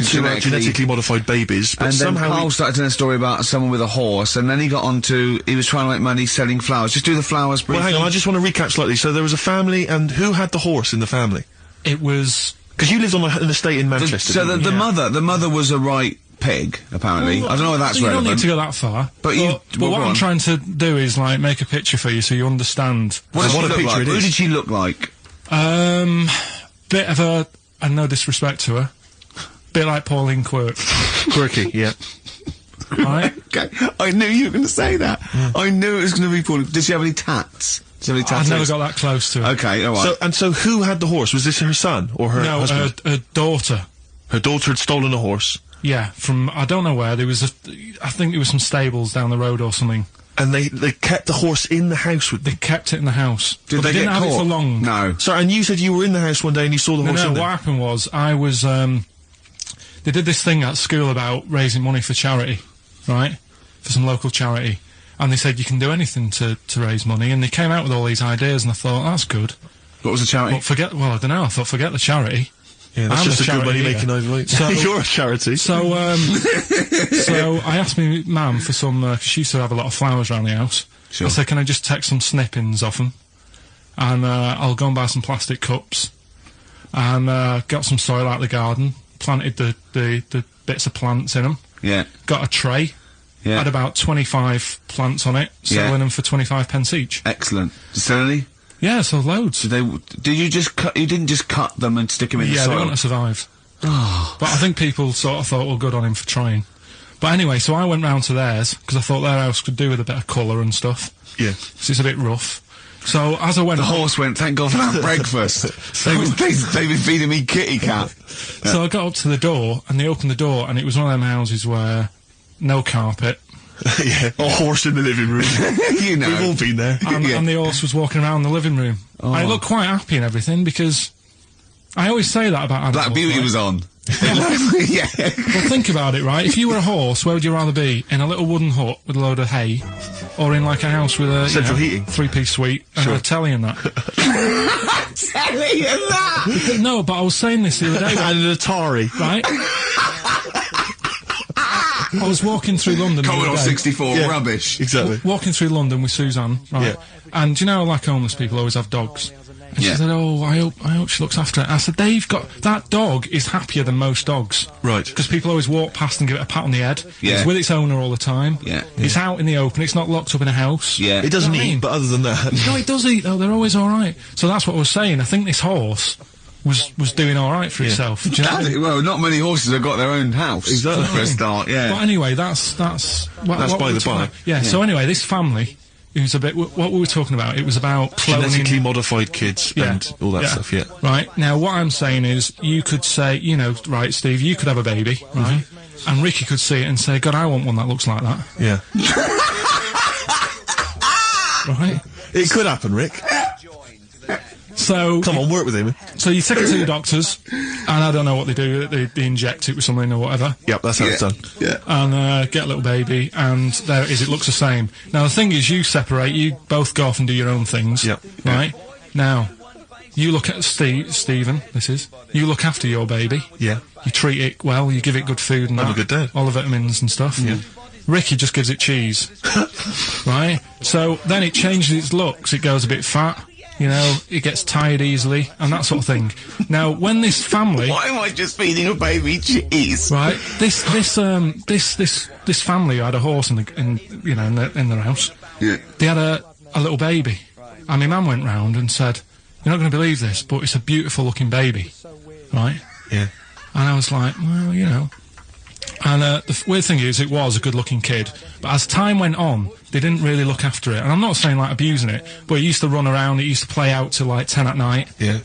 genetically modified babies, but and somehow then Karl started telling a story about someone with a horse, and then he got onto, he was trying to make money selling flowers. Just do the flowers briefly. Well, hang on, I just want to recap slightly. So there was a family, and who had the horse in the family? It was... because you lived on an estate in Manchester. The mother was a right pig, apparently. Well, I don't know if that's you relevant. don't need to go that far. But what I'm trying to do is, like, make a picture for you so you understand what a picture it is. Who did she look like? Bit of a, and no disrespect to her, bit like Pauline Quirk. Quirky, yeah. right? Okay, I knew you were going to say that. I knew it was going to be poorly. Did she have any tats? Did she have any tattoos? I've never got that close to it. Okay, alright. So who had the horse? Was this her son or her husband? No, her daughter. Her daughter had stolen a horse. Yeah, from, I don't know where, I think there was some stables down the road or something. And they kept the horse in the house with them? They kept it in the house. Did they didn't get have caught? it for long. No. Sorry, and you said you were in the house one day and you saw the horse in No, there? what happened was, I was, they did this thing at school about raising money for charity, right? For some local charity. And they said you can do anything to raise money, and they came out with all these ideas, and I thought, that's good. What was the charity? Well, I don't know, I thought, forget the charity. Yeah, that's I'm just a good money charity making overweight. So- You're a charity. So, so I asked my mum for some, 'cause she used to have a lot of flowers around the house. Sure. I said, can I just take some snippings off them? And, I'll go and buy some plastic cups. And, got some soil out of the garden, planted the bits of plants in them. Yeah. Got a tray. Yeah. Had about 25 plants on it, selling them for 25 pence each. Excellent. Did you sell any? Yeah, so loads. Did you just cut, you didn't just cut them and stick them in the Yeah, soil? they wouldn't have survived. But I think people sort of thought, well, good on him for trying. But anyway, so I went round to theirs, because I thought their house could do with a bit of colour and stuff. Yeah. So it's a bit rough. So as I went... The horse went, thank God for that breakfast. They've been feeding me kitty cat. So I got up to the door, and they opened the door, and it was one of them houses where no carpet. Yeah, a horse in the living room. You know. We've all been there. And the horse was walking around the living room. And it looked quite happy and everything, because I always say that about animals. Black Beauty right? was on. Yeah. Well, think about it, right? If you were a horse, where would you rather be? In a little wooden hut with a load of hay, or in like a house with a Central heating. 3-piece suite and a telly and that? Telly and that! No, but I was saying this the other day. And an Atari. Right? I was walking through London. Commodore the other day. 64, rubbish. Exactly. Walking through London with Suzanne, right? Yeah. And do you know, like homeless people always have dogs? And she said, oh, I hope she looks after it. I said, that dog is happier than most dogs. Right. Because people always walk past and give it a pat on the head. Yeah. It's with its owner all the time. Yeah. It's out in the open, it's not locked up in a house. Yeah. It doesn't You know what I eat, mean? but other than that... No, it does eat though, they're always alright. So that's what I was saying, I think this horse was doing alright for itself. Do you know what I mean? Well, not many horses have got their own house. Exactly. For a start, yeah. But anyway, that's That's what by we the were talking by. about. Yeah, so anyway, this family, it was a bit, what we were talking about, it was about cloning. Genetically modified kids Yeah. and all that stuff, yeah. Right, now what I'm saying is, you could say, you know, right, Steve, you could have a baby, right? And Ricky could see it and say, God, I want one that looks like that. Yeah. Right? It could happen, Rick. So... Come on, work with him. So you take it to your doctors, and I don't know what they do, they inject it with something or whatever. Yep, that's how it's done. Yeah. And get a little baby, and there it is, it looks the same. Now the thing is, you separate, you both go off and do your own things. Yep. Right? Now, you look at Stephen, you look after your baby. Yeah. You treat it well, you give it good food and I'm a that, good dad. all the vitamins and stuff. Yeah. Ricky just gives it cheese. Right? So then it changes its looks, it goes a bit fat. You know, it gets tired easily, and that sort of thing. Now, when this family... Why am I just feeding a baby cheese? Right, this family had a horse in their house. Yeah. They had a little baby, and my mum went round and said, "You're not going to believe this, but it's a beautiful looking baby," right? Yeah. And I was like, well, you know. And the weird thing is, it was a good-looking kid, but as time went on, they didn't really look after it. And I'm not saying, like, abusing it, but it used to run around, it used to play out till, like, 10 at night. Yeah.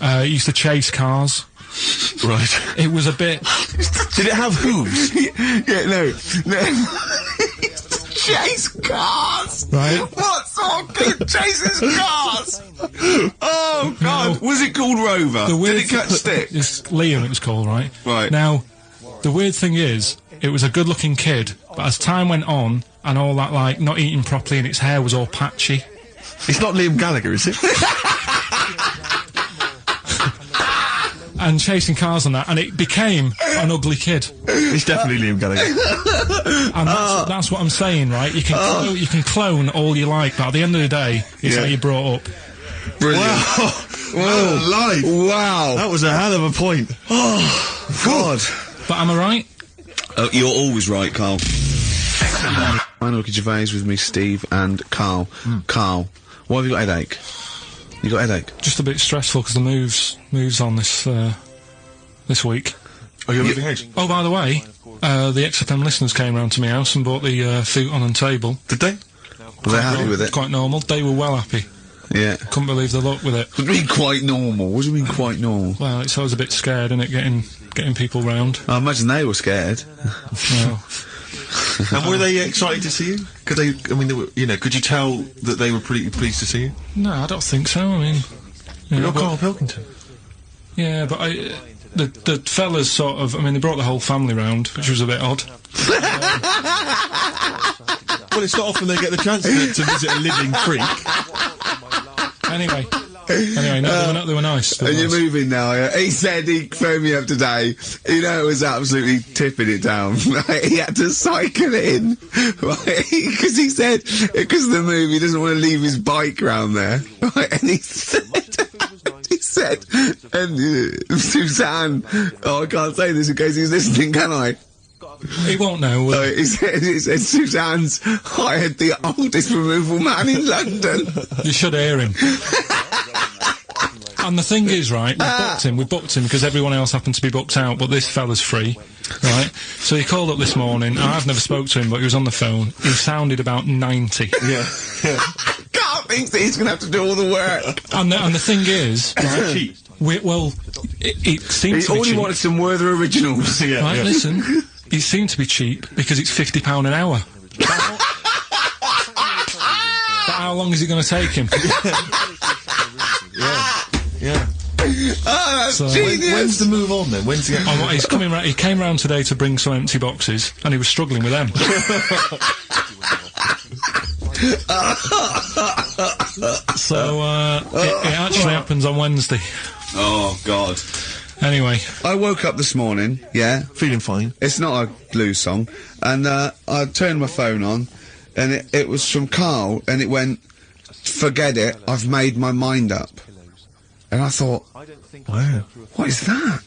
It used to chase cars. Right. It was a bit... Did it have hooves? Yeah, no. Chase cars! Right. What sort of kid chases cars? Oh, God. Was it called Rover? Did it catch sticks? It's Liam, it was called, right? Right. Now, the weird thing is, it was a good-looking kid, but as time went on, and all that, like, not eating properly and its hair was all patchy. It's not Liam Gallagher, is it? And chasing cars and that, and it became an ugly kid. It's definitely Liam Gallagher. And that's what I'm saying, right? You can clone all you like, but at the end of the day, it's how you brought up. Brilliant. Wow. Wow. Life. Wow. That was a hell of a point. Oh, God. But am I right? You're always right, Carl. I'm Ricky Gervais with me, Steve and Karl. Karl, why have you got a headache? You got a headache? Just a bit stressful because the moves on this week. Oh, you're moving house? Oh, by the way, the XFM listeners came round to my house and bought the futon and table. Did they? Were they happy with it? Quite normal. They were well happy. Yeah. Couldn't believe the luck with it. What do you mean quite normal? What do you mean quite normal? Well, it's always a bit scared, isn't it, getting people round. I imagine they were scared. Well, And were they excited to see you? Could they, I mean, they were, you know, could you tell that they were pretty pleased to see you? no, I don't think so. I mean, You're Karl Pilkington. yeah, but the fellas sort of, I mean, they brought the whole family round, which was a bit odd. Well, it's not often they get the chance to visit a living freak. Anyway, no, they were nice. They were And you're nice. moving now, yeah? He said he phoned me up today. You know, it was absolutely tipping it down. Right? He had to cycle in. Right? Because he said, because of the move, he doesn't want to leave his bike round there. Right? And he said, and Suzanne, oh, I can't say this in case he's listening, can I? He won't know. He said Suzanne's hired the oldest removal man in London. You should hear him. And the thing is, right, we booked him because everyone else happened to be booked out, but this fella's free, right? So he called up this morning, I've never spoke to him, but he was on the phone, he sounded about 90. Yeah. Carl thinks that he's going to have to do all the work. And the thing is, right, it seems to be All he cheap, wanted some Werther originals. Yeah, right, yeah. listen, it seemed to be cheap because it's £50 an hour. But how long is it going to take him? Yeah. Oh, that's So- genius. When's the move on then? When's the Oh, he's coming round. He came round today to bring some empty boxes, and he was struggling with them. So it actually happens on Wednesday. Oh, God. Anyway, I woke up this morning, yeah, feeling fine? it's not a blues song, and I turned my phone on, and it was from Karl, and it went, forget it, I've made my mind up. And I thought, Wow. what is that?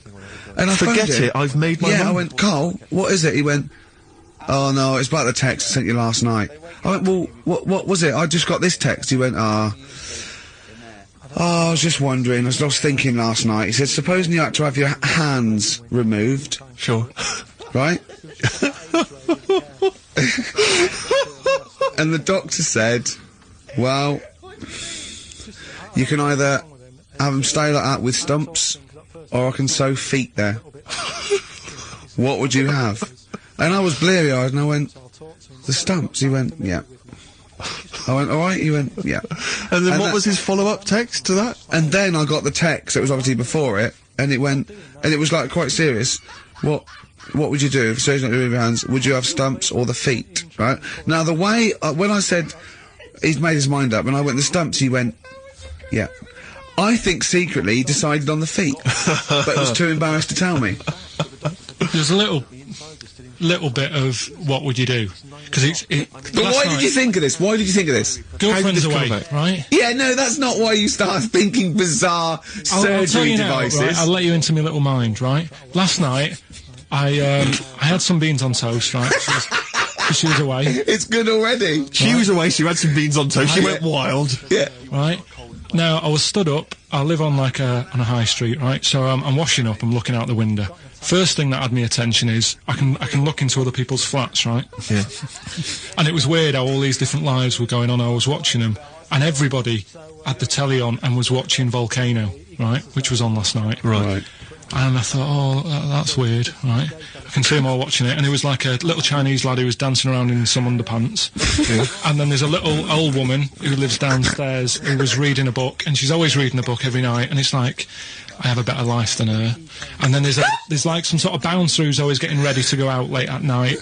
And I Forget phoned him. it, I've made my Yeah, mind. I went, Karl, what is it? He went, oh no, it's about the text I sent you last night. I went, well, what was it? I just got this text. He went, I was just wondering, I was thinking last night. He said, supposing you had to have your hands removed, Sure. right? And the doctor said, well, you can either have them stay like that with stumps, or I can sew feet there. What would you have? And I was bleary-eyed, and I went, the stumps? He went, yeah. I went, alright? He went, yeah. And then And what that- was his follow-up text to that? And then I got the text, it was obviously before it, and it went, and it was like quite serious. What would you do if surgeon not remove your hands? Would you have stumps or the feet, right? Now the way, when I said, he's made his mind up, and I went the stumps, he went, yeah. I think secretly he decided on the feet, but was too embarrassed to tell me. there's a little bit of what would you do? Because But why did you think of this? Why did you think of this? Girlfriend's this come away, about? right? Yeah, no, that's not why you start thinking bizarre I'll tell surgery you now, devices. right? I'll let you into my little mind, right? Last night, I had some beans on toast, right? She was away, It's good already. She was away, she had some beans on toast, she went wild. Yeah. right? Now, I was stood up, I live on like on a high street, right? So I'm washing up, I'm looking out the window. First thing that had my attention is, I can look into other people's flats, right? Yeah. And it was weird how all these different lives were going on, I was watching them, and everybody had the telly on and was watching Volcano, right? Which was on last night. Right. And I thought, oh, that's weird, right? I can see them all watching it, and it was like a little Chinese lad who was dancing around in some underpants. And then there's a little old woman who lives downstairs who was reading a book, and she's always reading a book every night, and it's like, I have a better life than her. And then there's like some sort of bouncer who's always getting ready to go out late at night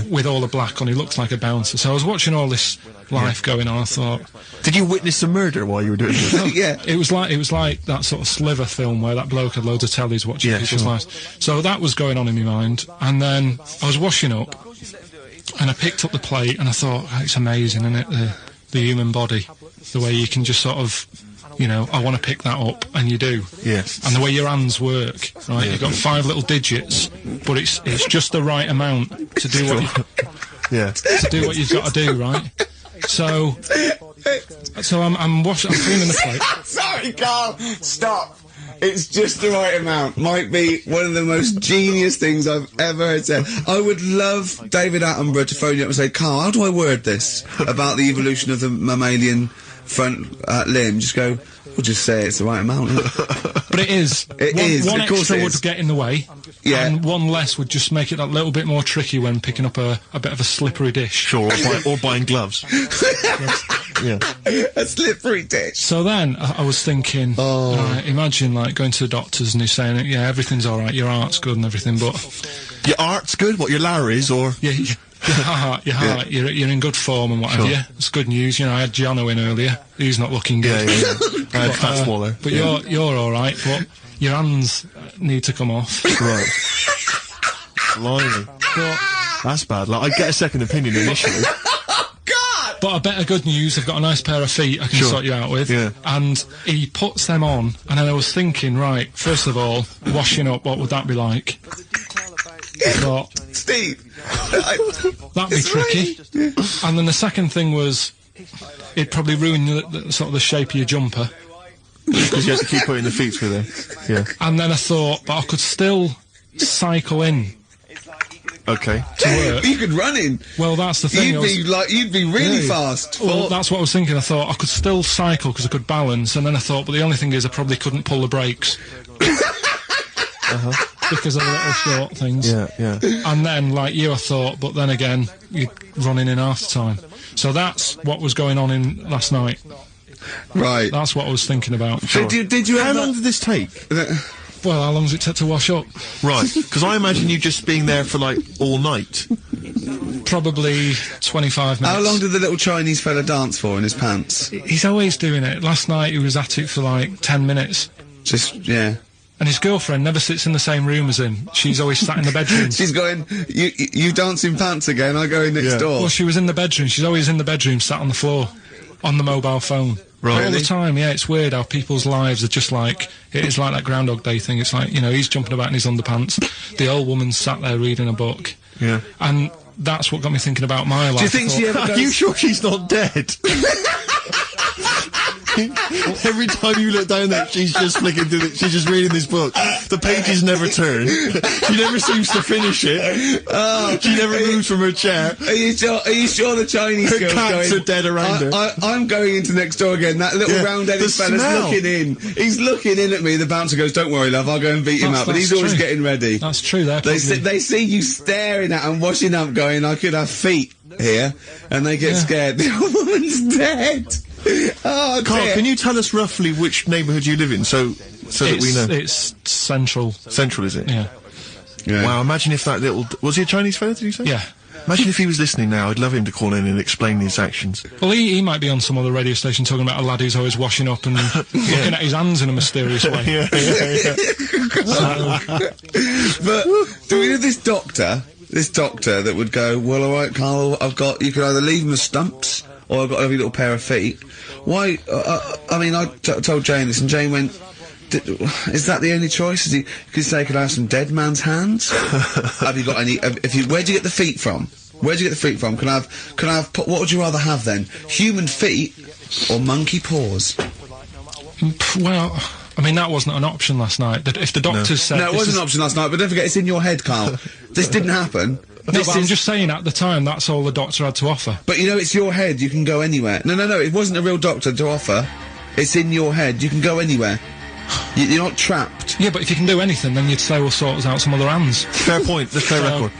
with all the black on. He looks like a bouncer. So I was watching all this life going on, I thought... Did you witness a murder while you were doing this? Yeah. It was like that sort of Sliver film where that bloke had loads of tellies watching people's lives. So that was going on in my mind, and then I was washing up, and I picked up the plate, and I thought, oh, it's amazing, isn't it, the human body, the way you can just sort of, you know, I want to pick that up, and you do. Yeah. And the way your hands work, right? You've got 5 little digits, but it's just the right amount to do what you've got to do, right? So I'm cleaning the plate. Sorry, Karl. Stop. It's just the right amount. Might be one of the most genius things I've ever heard said. I would love David Attenborough to phone you up and say, Carl, how do I word this about the evolution of the mammalian front limb? Just go, we'll just say it's the right amount. But it is. One of course extra it would is. get in the way. Yeah. And one less would just make it a little bit more tricky when picking up a bit of a slippery dish. Sure, or buying gloves. Yeah. A slippery dish. So then, I was thinking, imagine, like, going to the doctors and he's saying, yeah, everything's alright, your heart's good and everything, but... Your art's good? What, your Larry's, or...? Yeah, your heart, you're in good form and what have you. It's good news, you know, I had Giano in earlier, he's not looking good. Yeah. I had Fat Swallow. But you're alright, but your hands need to come off. Right. Blimey. But, that's bad. Like, I'd get a second opinion initially. but a better good news, I've got a nice pair of feet I can sort you out with. Yeah. And he puts them on, and then I was thinking, right, first of all, washing up, what would that be like? But Steve, that'd be tricky. And then the second thing was, it'd probably ruin the sort of the shape of your jumper. Because you have to keep putting the feet through there. Yeah. And then I thought, but I could still cycle in. Okay. To work. You could run in. Well, that's the thing. You'd be really fast. Well, that's what I was thinking. I thought I could still cycle because I could balance, and then I thought, but the only thing is I probably couldn't pull the brakes. Because of the little short things. Yeah. And then, like you, I thought, but then again, you're running in half the time. So that's what was going on in last night. Right. That's what I was thinking about. So did you How long did this take? Well, how long does it take to wash up? Right, because I imagine you just being there for, like, all night. Probably 25 minutes. How long did the little Chinese fella dance for in his pants? He's always doing it. Last night he was at it for like 10 minutes. Yeah. And his girlfriend never sits in the same room as him. She's always sat in the bedroom. She's going, you dance in pants again, I go in next door. Well, she was in the bedroom. She's always in the bedroom, sat on the floor, on the mobile phone. Right. All the time, yeah, it's weird how people's lives are just like, it is like that Groundhog Day thing. It's like, you know, he's jumping about in his underpants. The old woman's sat there reading a book. Yeah. And that's what got me thinking about my life. Do you think she ever goes... Are you sure she's not dead? Every time you look down there, she's just flicking through it. She's just reading this book. The pages never turn. She never seems to finish it. She never moves from her chair. Are you sure the Chinese girl's cats going... are dead around her. I'm going into next door again. That little round-headed fella's looking in. He's looking in at me. The bouncer goes, "Don't worry, love, I'll go and beat him up." But he's always getting ready. That's true. They see you staring at him, washing up, going, "I could have feet here," and they get scared. The old woman's dead. Oh, Carl, dear. can you tell us roughly which neighbourhood you live in, so that we know? It's central. Central, is it? Yeah. Wow, imagine if that little... Was he a Chinese fella, did you say? Yeah. Imagine if he was listening now. I'd love him to call in and explain his actions. Well, he might be on some other radio station talking about a lad who's always washing up and looking at his hands in a mysterious way. But do we have this doctor that would go, "Well, all right, Carl, you can either leave them as stumps, or I've got every little pair of feet." Why? I mean, I told Jane this, and Jane went, "Is that the only choice? Could you say, could I have some dead man's hands? Have you got any? Where'd you get the feet from? Where'd you get the feet from? Can I have? What would you rather have then? Human feet or monkey paws?" Well, I mean, that wasn't an option last night. If the doctor said... No, it wasn't an option last night, but don't forget, it's in your head, Carl. This didn't happen. No, but I'm just saying, at the time, that's all the doctor had to offer. But you know, it's your head, you can go anywhere. No, it wasn't a real doctor to offer. It's in your head, you can go anywhere. You're not trapped. Yeah, but if you can do anything, then you'd say we'll sort us out some other hands. Fair point, that's fair record.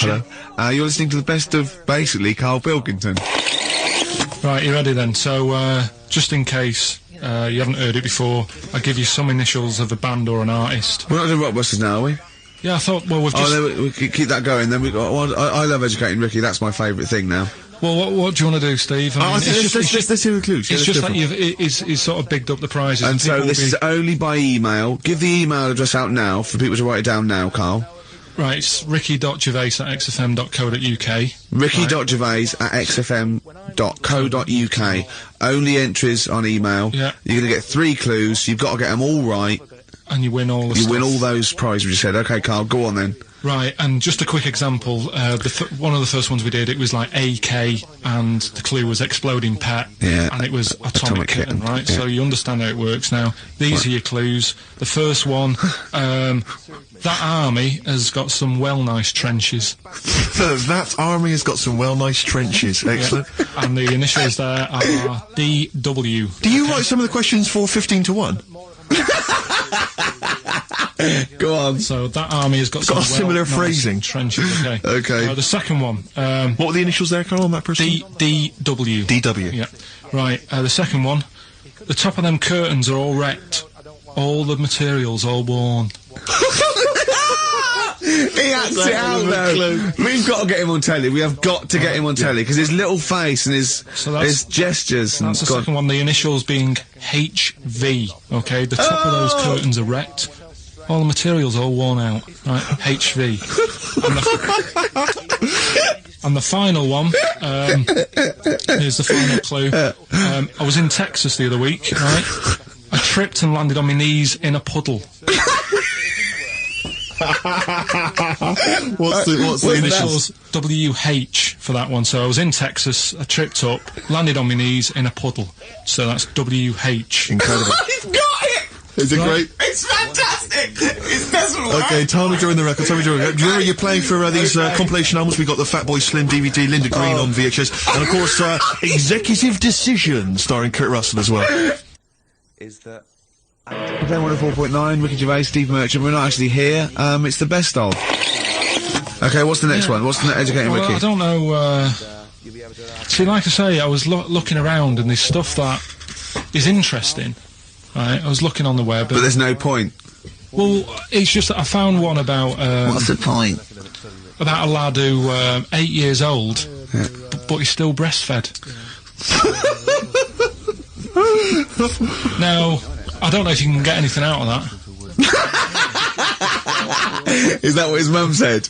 Hello? You're listening to the best of, basically, Karl Pilkington. Right, you ready then? So, just in case you haven't heard it before, I'll give you some initials of a band or an artist. We're not doing Rockbusters now, are we? Yeah, I thought, well, we've just... Oh, then we keep that going, then we got... Well, I love educating Ricky, that's my favourite thing now. Well, what do you want to do, Steve? I mean, let's hear the clues. It's just that he's sort of bigged up the prizes. And so this is only by email. Give the email address out now for people to write it down now, Karl. Right, it's ricky.gervais@xfm.co.uk. ricky.gervais@xfm.co.uk. Only entries on email. Yeah. You're gonna get 3 clues. You've got to get them all right. and you win all the You stuff. win all those prizes you said. Okay, Carl, go on then. Right, and just a quick example, one of the first ones we did, it was like AK, and the clue was exploding pet, and it was atomic kitten, right? Yeah. So you understand how it works now. These are your clues. The first one, that army has got some nice trenches. That army has got some nice trenches. Excellent. And the initials there are DW. Do you write some of the questions for 15 to 1? Go on. So that army has got some similar nice phrasing. trenches, okay. Okay. The second one, what were the initials there, Karl, on that person? DW. DW. Yeah. Right, the second one, the top of them curtains are all wrecked. All the materials all worn. He acts it out though. We've got to get him on telly. We have got to get him on telly because his little face and his gestures. That's the second one. The initials being HV. Okay, the top of those curtains are wrecked. All the materials all worn out. Right, HV. And the final one is the final clue. I was in Texas the other week. Right, I tripped and landed on my knees in a puddle. What's the initials? WH for that one. So I was in Texas, I tripped up, landed on my knees in a puddle. So that's WH. Incredible. He's got it! Is it great? It's fantastic! It doesn't work! Okay, tell me during the record, Do you remember you're playing for these compilation albums? We got the Fatboy Slim DVD, Linda Green on VHS, and of course, Executive Decision, starring Kurt Russell as well. Is that... We're playing 104.9, Ricky Gervais, Steve Merchant. We're not actually here. It's the best of. Okay, what's the next one? What's the educating Ricky? I don't know, see, like I say, I was looking around and there's stuff that is interesting, right? I was looking on the web. But there's no point. Well, it's just that I found one about, what's the point? About a lad who, 8 years old, but he's still breastfed. Now, I don't know if you can get anything out of that. Is that what his mum said?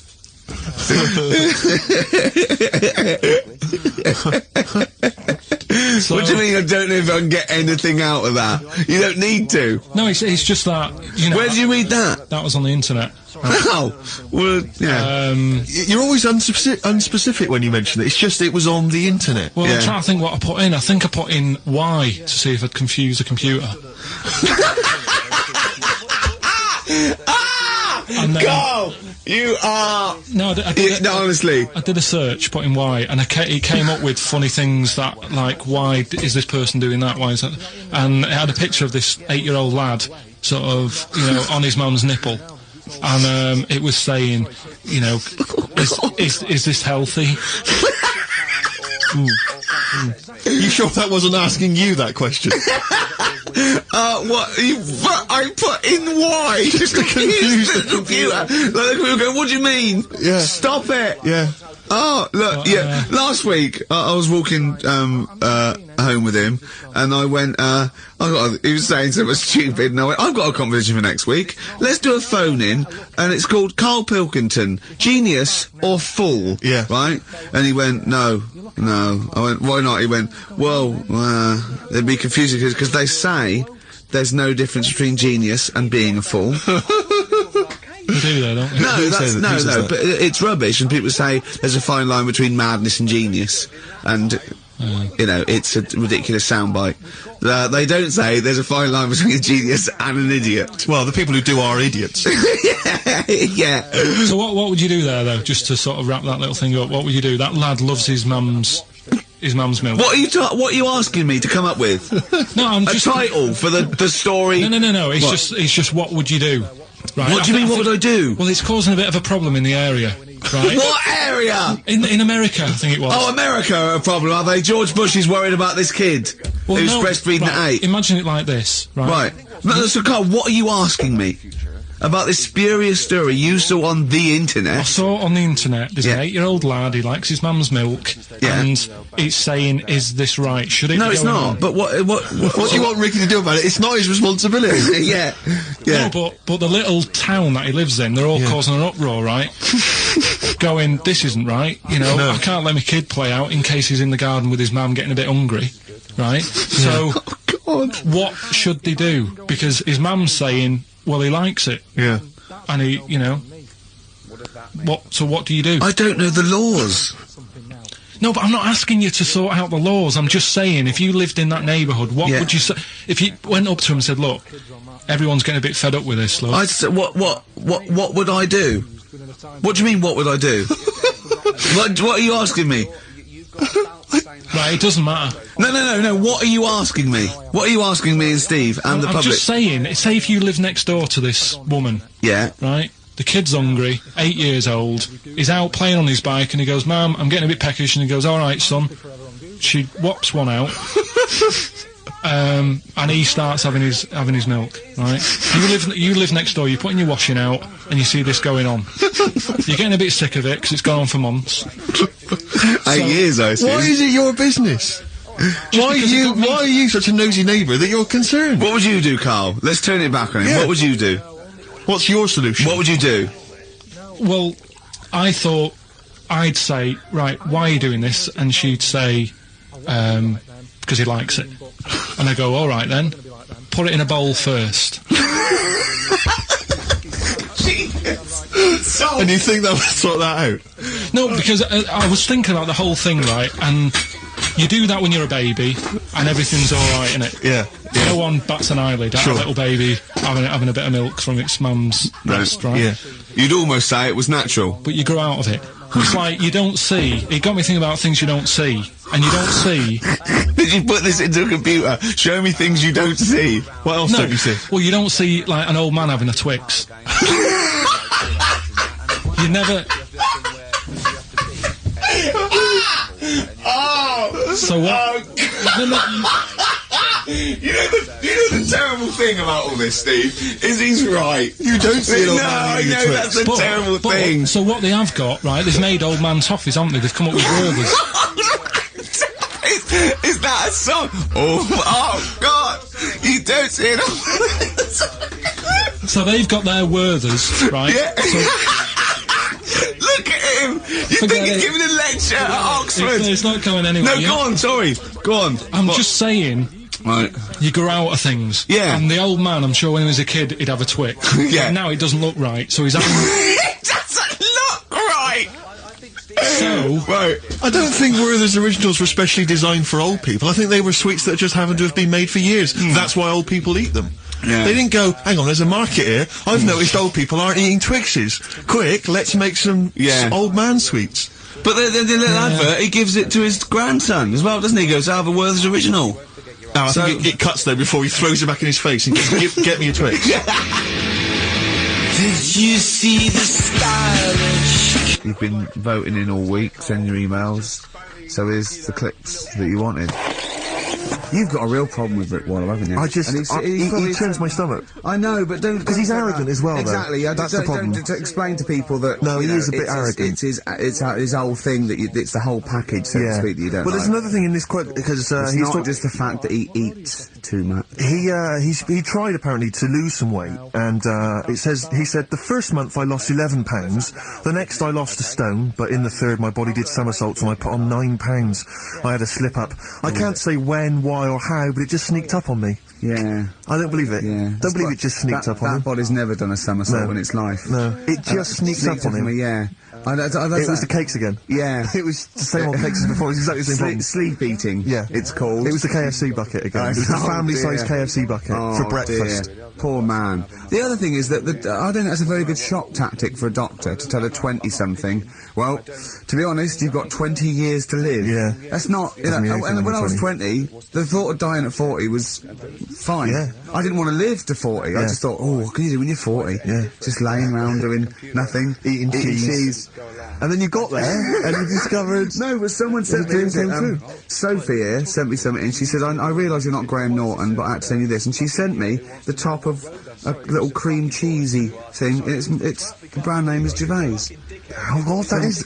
What do you mean I don't know if I can get anything out of that? You don't need to. No, it's just that, you know... Where did you read that? That was on the internet. Oh, well, yeah. You're always unspecific when you mention it. It's just it was on the internet. Well, I'm trying to think what I put in. I think I put in Y to see if I'd confuse a computer. And then, Carl, you are... No, I did no, honestly. I did a search, put in Y, and it came up with funny things that, like, why is this person doing that? Why is that? And it had a picture of this 8-year-old lad, sort of, you know, on his mum's nipple. And, it was saying, you know, is this healthy? You sure that wasn't asking you that question? What? I put in Y just to confuse the computer. Like, the computer go, what do you mean? Yeah. Stop it! Yeah. Oh, look, yeah. Last week, I was walking, home with him, and I went, he was saying something stupid, and I went, I've got a competition for next week. Let's do a phone-in, and it's called Karl Pilkington, Genius or Fool. Yeah. Right? And he went, no. I went, why not? He went, well, it'd be confusing, because they say there's no difference between genius and being a fool. They do, though, don't they? No, but it's rubbish, and people say there's a fine line between madness and genius, and, you know, it's a ridiculous soundbite. They don't say there's a fine line between a genius and an idiot. Well, the people who do are idiots. Yeah. So what would you do there, though, just to sort of wrap that little thing up? What would you do? That lad loves his mum's milk. What are you asking me to come up with? No, I'm just... A title for the story? No, it's just what would you do? Right, what do you mean, what would I do? Well, it's causing a bit of a problem in the area, right? What area? In America, I think it was. Oh, America are a problem, are they? George Bush is worried about this kid who's breastfeeding at 8. Imagine it like this, right? No, so, Carl, what are you asking me? About this spurious story you saw on the internet? I saw it on the internet. There's an 8-year-old lad, he likes his mum's milk, and it's saying, is this right? Should it No, be it's going not. on? But what do you want Ricky to do about it? It's not his responsibility. Yeah. No, but the little town that he lives in, they're all causing an uproar, right? Going, this isn't right, you know, I can't let my kid play out in case he's in the garden with his mum getting a bit hungry, right? So, what should they do? Because his mum's saying, well, he likes it. Yeah. And he, you know... So what do you do? I don't know the laws. No, but I'm not asking you to sort out the laws. I'm just saying, if you lived in that neighbourhood, what would you say? If you went up to him and said, look, everyone's getting a bit fed up with this, look. I'd say, what would I do? What do you mean, what would I do? what are you asking me? Right, it doesn't matter. No, what are you asking me? What are you asking me and Steve and the public? I'm just saying, say if you live next door to this woman. Yeah. Right? The kid's hungry, 8 years old, he's out playing on his bike and he goes, Mum, I'm getting a bit peckish, and he goes, alright son. She whops one out. And he starts having his milk, right? You live next door, you're putting your washing out, and you see this going on. You're getting a bit sick of it, because it's gone on for months. 8 years, I see. Why is it your business? Why are you such a nosy neighbour that you're concerned? What would you do, Carl? Let's turn it back on him. What would you do? What's your solution? What would you do? Well, I thought I'd say, right, why are you doing this? And she'd say, because he likes it. And I go, all right then, put it in a bowl first. And you think that would sort that out? No, because I was thinking about the whole thing, right, and you do that when you're a baby, and everything's alright, innit? Yeah. No one bats an eyelid at a little baby having a bit of milk from its mum's breast, right? Yeah. You'd almost say it was natural. But you grow out of it. It's like, you don't see. It got me thinking about things you don't see. And you don't see... Did you put this into a computer? Show me things you don't see. What else don't you see? Well, you don't see, like, an old man having a Twix. You never... So what? You know the terrible thing about all this, Steve, is he's right. You don't see an old man. I know, that's the terrible thing. So what they have got, right, they've made old man toffees, haven't they? They've come up with Werther's. Is that a song? Oh God! You don't see it. So they've got their Werther's, right? Yeah. So look at him! You think he's giving a lecture at Oxford? It's not going anywhere. No, go on, sorry. Go on. I'm just saying... Right. You grow out of things. Yeah. And the old man, I'm sure when he was a kid, he'd have a Twix. Yeah. Now it doesn't look right, so he's having... It doesn't look right! So... Right. I don't think Werther's originals were specially designed for old people. I think they were sweets that just happened to have been made for years. That's why old people eat them. Yeah. They didn't go, hang on, there's a market here. I've noticed old people aren't eating Twixes. Quick, let's make some old man sweets. But the little advert, he gives it to his grandson as well, doesn't he? He goes, I have a Werther's original. I think it cuts though before he throws it back in his face and goes, get me a Twix. Did you see the stylish? You've been voting in all week, sending your emails, so here's the clips that you wanted. You've got a real problem with Rick Waller, haven't you? He turns my stomach. I know, but don't... Because he's arrogant as well, exactly, though. That's the problem. Don't explain to people that... No, he is a bit arrogant. It's his whole thing, that it's the whole package, so to speak, that you don't Well, there's another thing in this quote, because it's not just the fact that he eats too much. He tried, apparently, to lose some weight, and, he said, the first month I lost 11 pounds, the next I lost a stone, but in the third my body did somersaults and I put on 9 pounds. I had a slip-up. I can't say when, why, or how, but it just sneaked up on me. Yeah. I don't believe it. Yeah. Don't believe it just sneaked up on him. That body's never done a somersault in its life. No. It just sneaked up on him. Yeah. It was the cakes again. Yeah. It was the same old cakes as before. It was exactly the same problem. Sleep eating. Yeah. It's called. It was the KFC bucket again. It was the family-sized KFC bucket for breakfast. Dear. Poor man. The other thing is that I don't think that's a very good shock tactic for a doctor to tell a 20-something, well, to be honest, you've got 20 years to live. Yeah. That's not, you know, and when I was 20, the thought of dying at 40 was fine. Yeah. I didn't want to live to 40. Yeah. I just thought, oh, what can you do when you're 40? Yeah. Just laying around doing nothing. Eating cheese. And then you got there, and you discovered... No, but someone sent me... Sophie here sent me something, and she said, I realise you're not Graham Norton, but I had to send you this. And she sent me the top of a little cream cheesy thing, and the brand name is Gervais. Oh, God, that is...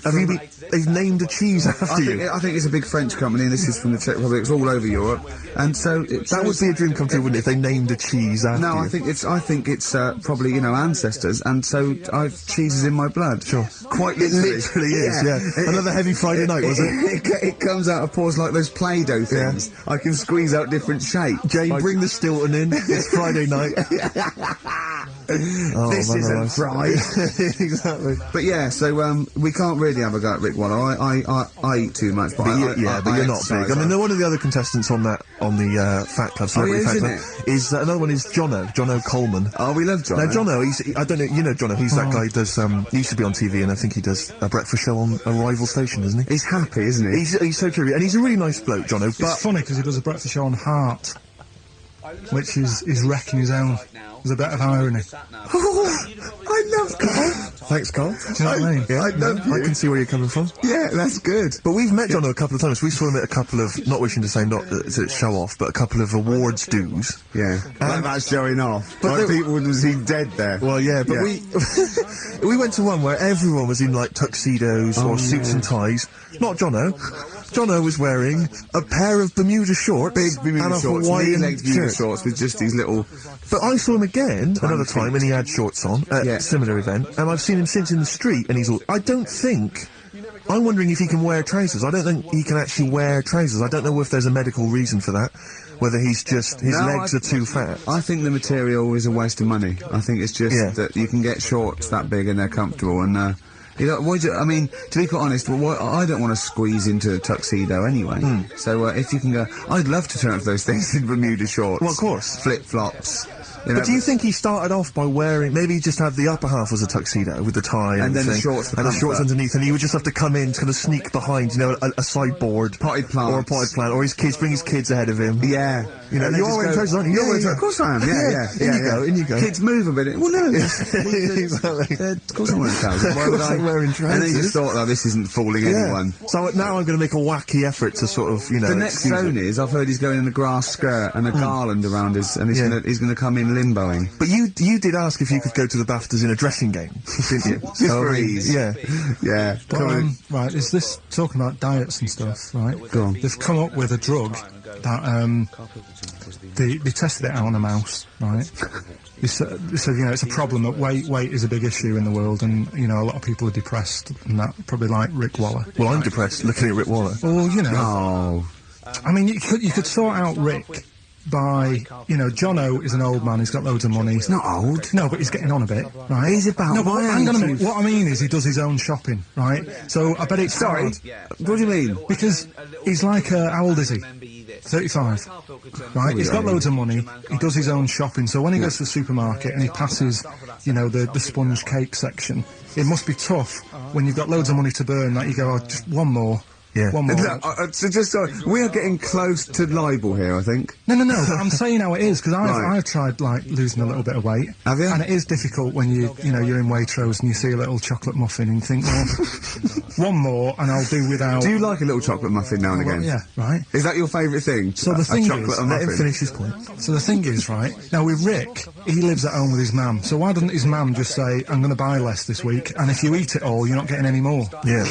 They've named a cheese after you. I think it's a big French company, and this is from the Czech Republic. It's all over Europe, and so... That would be a dream come true, wouldn't it, if they named a cheese after you? No, I think it's probably, you know, ancestors, and so cheese is in my blood. Sure. Quite literally is, yeah. Another heavy Friday night, was it? It comes out of pores like those Play-Doh things. Yeah. I can squeeze out different shapes. Jane, bring the Stilton in. It's Friday night. This isn't fried. Exactly. But yeah, so we can't really have a go at Rick Waller. I eat too much, but But you're not big. I mean, one of the other contestants on the Fat Club, Celebrity Fat Club, is another one is Jono Coleman. Oh, we love Jono. Now Jono, I don't know, you know Jono, he's that guy who does, he used to be on TV, and I think he does a breakfast show on a rival station, isn't he? He's happy, isn't he? He's so cheery, and he's a really nice bloke, Jono, but... It's funny because he does a breakfast show on Heart, which is wrecking his own. There's a bit of irony. I love Karl. Thanks, Karl. Do you know what I mean? Yeah, I love you. I can see where you're coming from. Yeah, that's good. But we've met Jono a couple of times. We saw him at a couple of, not wishing to say not to show off, but a couple of awards dues. Yeah, that's showing off. But Like people would see dead there. Well, yeah, but we went to one where everyone was in like tuxedos or suits and ties. Not Jono. Jono was wearing a pair of Bermuda shorts, Big Bermuda and a shorts, Hawaiian knee-length Bermuda shirt. shorts with just these little. But I saw him again another feet. time, and he had shorts on at a similar event, and I've seen him since in the street, and he's all. I'm wondering if he can wear trousers. I don't think he can actually wear trousers. I don't know if there's a medical reason for that. Whether he's just his legs are too fat. I think the material is a waste of money. I think it's just that you can get shorts that big and they're comfortable and. You know, I mean, to be quite honest, I don't want to squeeze into a tuxedo anyway. So if you can go, I'd love to turn up those things in Bermuda shorts. Well, of course. Flip-flops. But do you think he started off by wearing, maybe he just had the upper half was a tuxedo with the tie and then the thing, shorts and the shorts underneath, and he would just have to come in, kind of sneak behind, you know, a sideboard. Potted plant. Or a potted plant, or bring his kids ahead of him. Yeah. You know, you are wearing trousers, aren't you? Of course I am, In you go. Kids move a bit. Well, no. Exactly. Of course I'm wearing trousers. Why would I? Wearing trousers. And then you just thought, oh, this isn't fooling anyone. So now I'm going to make a wacky effort to sort of, you know... The next zone is, I've heard he's going in a grass skirt and a garland around his, and he's gonna come in limboing. But you did ask if you could go to the BAFTAs in a dressing game, didn't you? Just for ease. Yeah. Yeah. But, right, is this talking about diets and stuff, right? Go on. They've come up with a drug that, they tested it out on a mouse, right? They said, you know, it's a problem that weight is a big issue in the world, and, you know, a lot of people are depressed, and that, probably like Rick Waller. Well, I'm depressed looking at Rick Waller. Well, you know. Oh. I mean, you could sort out Rick by, you know, Jono is an old man, he's got loads of money. He's not old. No, but he's getting on a bit, right? He's about no, but my hang on a age. minute. What I mean is he does his own shopping, right? So I bet it's Sorry? hard. What do you mean? Because he's like, how old is he? 35. Right? He's got loads of money, he does his own shopping, so when he goes to the supermarket and he passes, you know, the sponge cake section, it must be tough when you've got loads of money to burn that you go, oh, just one more. Yeah. One more. So just sorry, we are getting close to libel here, I think. No, but I'm saying how it is, because I've tried, like, losing a little bit of weight. Have you? And it is difficult when you're in Waitrose and you see a little chocolate muffin and you think, well, one more and I'll do without... Do you like a little chocolate muffin now and again? Yeah, right. Is that your favourite thing? So the thing is... Let him finish his point. So the thing is, right, now with Rick, he lives at home with his mum, so why doesn't his mum just say, I'm going to buy less this week, and if you eat it all, you're not getting any more? Yeah.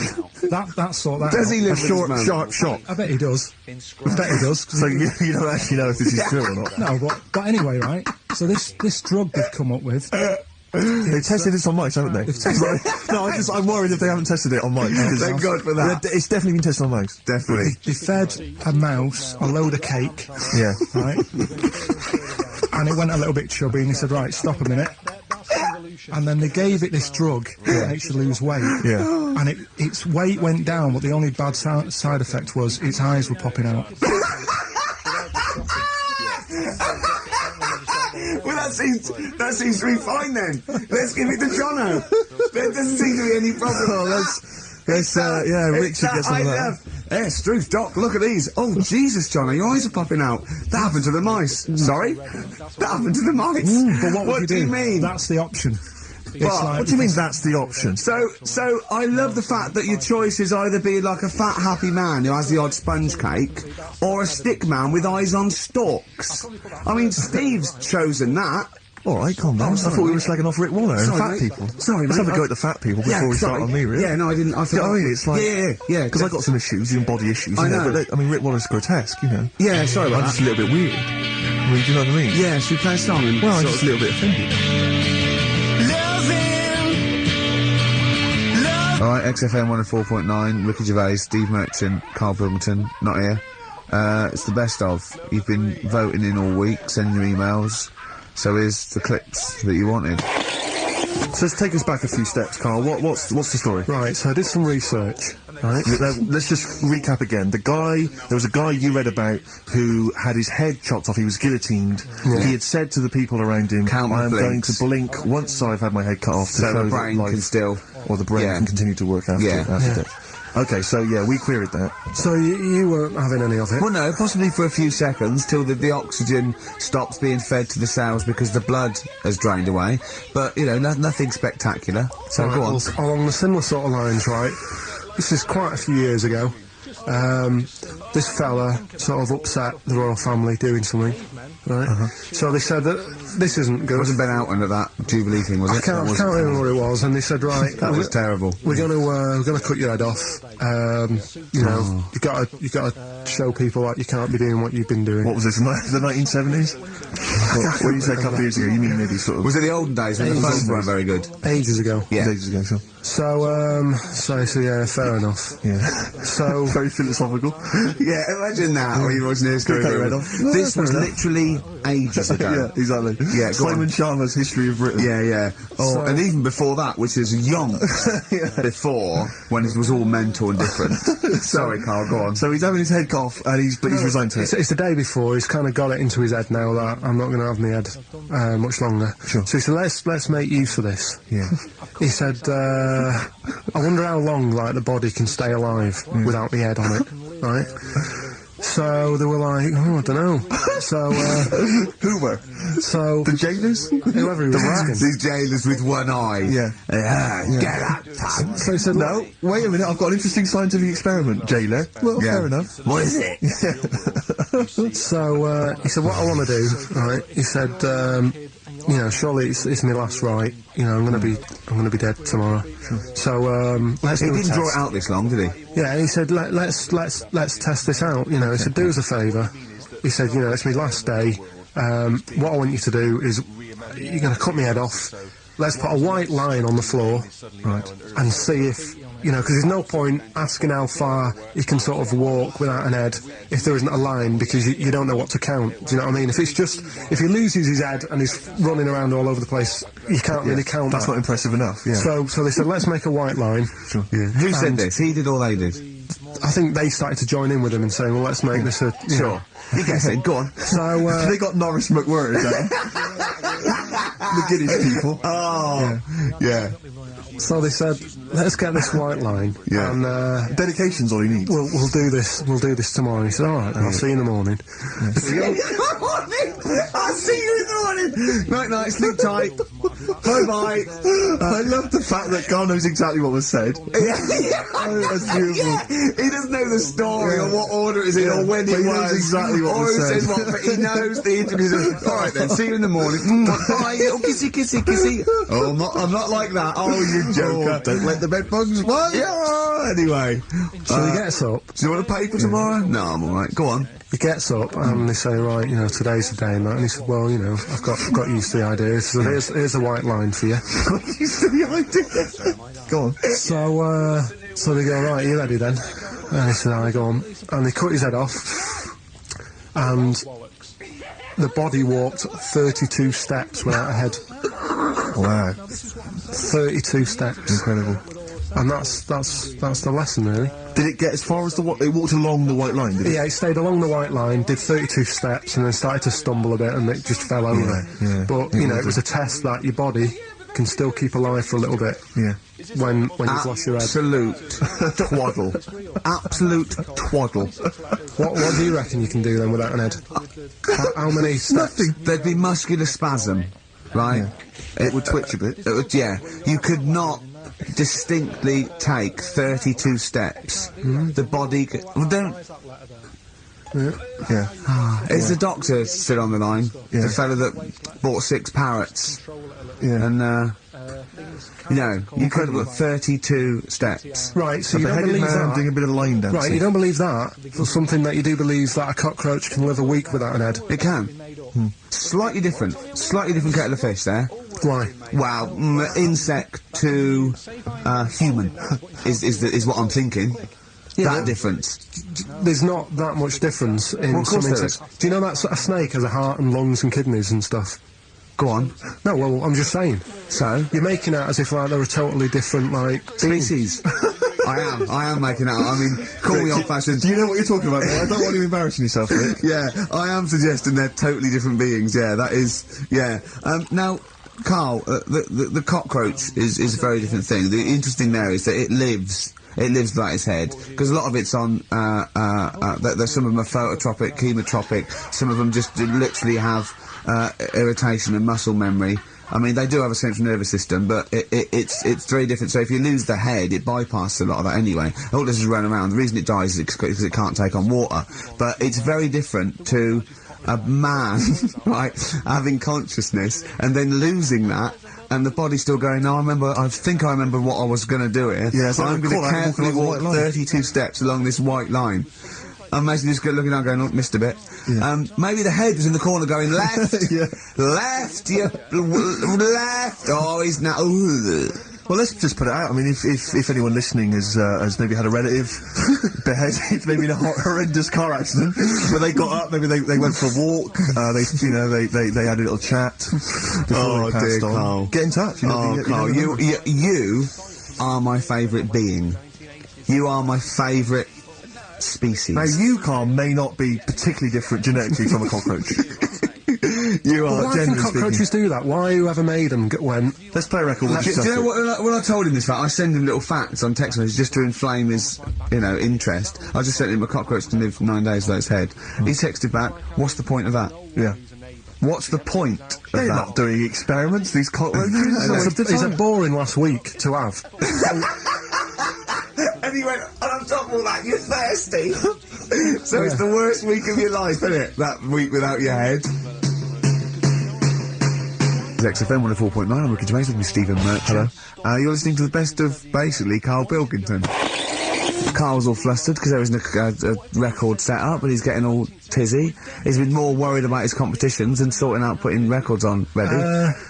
That's sort that Does out. he live A with his short, mum? sharp shot. I bet he does. I bet he does. So you don't actually know if this is true or not. No, but anyway, right, so this drug they've come up with... They tested this on mice, haven't they? No, I'm worried if they haven't tested it on mice. Thank God for that. It's definitely been tested on mice. Definitely. They fed a mouse a load of cake, Yeah. right? And it went a little bit chubby, and he said, right, stop a minute. And then they gave it this drug that makes you lose weight. Yeah. And its weight went down, but the only bad side effect was its eyes were popping out. Well, that seems to be fine then. Let's give it to Jono. There doesn't seem to be any problem. Oh, Richard gets some of that. Yes, truth, Doc, look at these. Oh, Jesus, Jono, your eyes are popping out. That happened to the mice. Sorry? That happened to the mice. But what do you mean? That's the option. What do you mean that's the option? So I love the fact that your choice is either be like a fat, happy man who has the odd sponge cake, or a stick man with eyes on stalks. I mean, Steve's chosen that. All right, calm down. I thought we were slagging off Rick Waller and fat people. Sorry, Let's mate. have a go at the fat people before we start on me, really. Yeah, no, I didn't. I thought. I mean, it's like... Yeah. Because I've got some issues, even body issues, you know. But Rick Waller's grotesque, you know. Yeah, sorry about I'm just a little bit weird. I mean, do you know what I mean? Yeah, should we play a song? And well, I'm just a little bit offended. Alright, XFM 104.9, Ricky Gervais, Steve Merchant, Karl Pilkington, not here. It's the best of. You've been voting in all week, sending your emails. So here's the clips that you wanted. So let's take us back a few steps, Carl. What's the story? Right, so I did some research, right? Let's just recap again. There was a guy you read about who had his head chopped off. He was guillotined. Yeah. He had said to the people around him, Count I am going blinks. to blink once I've had my head cut off to So show the that brain life, can still... or the brain Yeah. can continue to work after, Yeah. after death. Okay, so yeah, we queried that. So you weren't having any of it? Well, no, possibly for a few seconds till the oxygen stops being fed to the cells because the blood has drained away. But, you know, nothing spectacular. So Right, go on. well, along the similar sort of lines, right? This is quite a few years ago. This fella sort of upset the royal family doing something, right? So they said that this isn't good. It wasn't Ben Alton at that Jubilee thing, was it? I can't remember what it was, and they said, right, That was terrible. we're gonna cut your head off. You know, you gotta show people that you can't be doing what you've been doing. What was this, the 1970s? What you said a couple of years ago, you mean maybe sort of... Was it the olden days when the phones weren't very good? Ages ago. Yeah. Ages ago, sure. So yeah, fair enough. Yeah. So Very philosophical. Yeah, imagine that when you're watching history. Cut your head off. This Fair was enough. literally ages ago. Yeah, exactly. Yeah, go Simon on. Sharma's History of Britain. Yeah, yeah. Oh, and even before that, which is young before, when it was all mental and different. Sorry, Carl, go on. So he's having his head cut off, and he's resigned to it. it's the day before. He's kind of got it into his head now that I'm not going to have my head much longer. Sure. So he said, let's make use of this. Yeah. He said, I wonder how long like the body can stay alive without the head on it, right? So they were like, oh, I don't know. So Who were? so The jailers? whoever he was asking. These jailers with one eye. Yeah. Get out, pal. So he said, No, wait a minute, I've got an interesting scientific experiment, jailer. Well, Yeah. fair enough. What is it? So he said, what I want to do, right? He said, you know, surely it's my last right. You know, I'm gonna be dead tomorrow. So let's He do a didn't draw test. it out this long, did he? Yeah, he said, let's test this out. You know, he said, do us a favour. He said, you know, it's my last day. What I want you to do is, you're going to cut my head off. Let's put a white line on the floor, right, and see if, you know, because there's no point asking how far he can sort of walk without an head if there isn't a line, because you don't know what to count. Do you know what I mean? If he loses his head and he's running around all over the place, you can't really count That's that. not impressive enough, yeah. So they said, let's make a white line. Sure. Yeah. Who said And- this? He did or they did? I think they started to join in with him and saying, well, let's make this a... you know. You guess it, go on. So, They got Norris McWhirter, the Guinness people. Oh, yeah. So they said, let's get this white line. Yeah. And Dedication's all he needs. we'll do this tomorrow. He said, all right, then, I'll see you in the morning. I'll see you in the morning. Night, night, sleep tight. Bye-bye. I love the fact that God knows exactly what was said. That's beautiful. He doesn't know the story or what order it is in or when But it he knows was. exactly what or was who said. said what, but he knows the interview. Alright then, see you in the morning. Bye, little kissy, kissy, kissy. Oh, I'm not like that. Oh, you joker. Don't let the bed bugs fly. Yeah, anyway. So he gets up. Do you want a paper tomorrow? No, I'm alright. Go on. He gets up and they say, right, you know, today's the day and that. And he said, well, you know, I've got used to the idea. So here's a white line for you. Used to the idea. Go on. So they go, right, you ready then? And he said, I go on. And they cut his head off. And the body walked 32 steps without a head. Wow. 32 steps. Incredible. And that's the lesson, really. Did it get as far as it walked along the white line, did it? Yeah, it stayed along the white line, did 32 steps, and then started to stumble a bit, and it just fell over. yeah. But, It you know, will it was a test that your body can still keep alive for a little bit Yeah. when you've lost your head. Absolute twaddle. Absolute twaddle. What do you reckon you can do then without an head? How many steps? There'd be muscular spasm, right? It would twitch a bit. It would, yeah. You could not distinctly take 32 steps. The body could... Well, don't... Yeah. Is the doctor still on the line? Yeah. The fellow that bought 6 parrots. Yeah. And, you know, you could have got 32 steps. Right, so A you don't beheaded believe man that? doing a bit of line dancing. Right, you don't believe that for something that you do believe that a cockroach can live a week without an head. It can. Slightly different kettle of fish there. Why? Wow, insect to human is what I'm thinking. Yeah, That but difference. there's not that much difference in Well, of some course there insects. Do you know that a snake has a heart and lungs and kidneys and stuff? Go on. No, well, I'm just saying. So? You're making out as if, like, they're a totally different, like, species. I am making out. I mean, call me old-fashioned. Do you know what you're talking about? I don't want you embarrassing yourself, Rick. Yeah, I am suggesting they're totally different beings. Yeah, that is. Yeah. Now, Karl, the cockroach is a very different thing. The interesting there is that it lives without its head, because a lot of it's on, there's some of them are phototropic, chemotropic, some of them just literally have, irritation and muscle memory. I mean, they do have a central nervous system, but it's very different. So if you lose the head, it bypasses a lot of that anyway. All this is running around. The reason it dies is because it can't take on water. But it's very different to a man, right, having consciousness and then losing that, and the body's still going, no, I think I remember what I was going to do here. Yeah, so I'm going to carefully walk 32 steps along this white line. Imagine just looking out going, oh, missed a bit. Yeah. Maybe the head was in the corner going, left, left, left, oh, he's now, Well, let's just put it out. I mean, if anyone listening has maybe had a relative beheaded, maybe in a horrendous car accident, where they got up, maybe they went for a walk, they had a little chat before they passed on. Karl. Get in touch. Karl, you are my favourite being. You are my favourite species. Now, you, Karl, may not be particularly different genetically from a cockroach. You are. Why can cockroaches do that? Why whoever made them went? Let's play a record. Do you know what? When I told him this fact, I send him little facts on text messages just to inflame his, interest. I just sent him a cockroach to live 9 days without its head. He texted back, "What's the point of that?" Yeah. What's the point of that? They're not doing experiments. These cockroaches. Is it boring last week to have? And he went, and on top of all that, you're thirsty. So it's the worst week of your life, isn't it? That week without your head. XFM 104.9, I'm Ricky Gervais with me, Stephen Merchant. Hello. You're listening to the best of, basically, Karl Pilkington. Karl's all flustered because there isn't a record set up, and he's getting all tizzy. He's been more worried about his competitions and sorting out putting records on ready.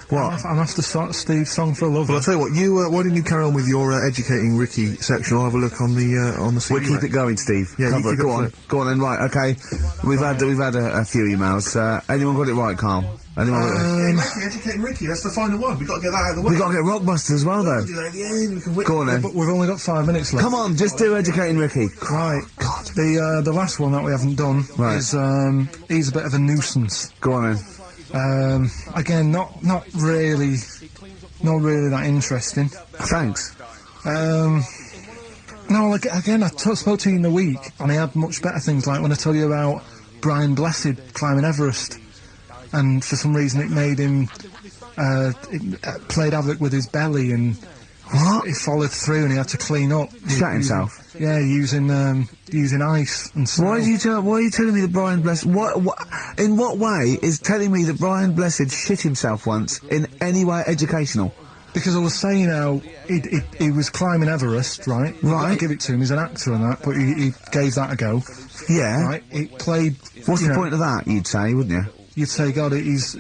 What? I'm after Steve's song for a lover. Well, I'll tell you what, why didn't you carry on with your educating Ricky section? I'll have a look on the CD. We'll keep it going, Steve. Yeah, Cover it. Go on then, right, okay. We've had a few emails. Anyone got it right, Karl? Anyone educating Ricky, that's the final one. We've got to get that out of the way. We've got to get Rockbusters as well, though. We'll do that at the end, we can Go on then. But we've only got 5 minutes left. Come on, just do educating Ricky. Right. God. The last one that we haven't done is, he's a bit of a nuisance. Go on then. Again, not really that interesting. Thanks. No, again, I spoke to you in the week, and he had much better things, like when I tell you about Brian Blessed climbing Everest, and for some reason it made him, it played havoc with his belly, and he followed through, and he had to clean up. Shut himself? Yeah, using ice and snow. Why are you telling me that Brian Blessed, in what way is telling me that Brian Blessed shit himself once in any way educational? Because I was saying how he was climbing Everest, right? Right. I give it to him, he's an actor and that, but he gave that a go. Yeah. Right, he played... What's the point of that, you'd say, wouldn't you? You'd say, God, he's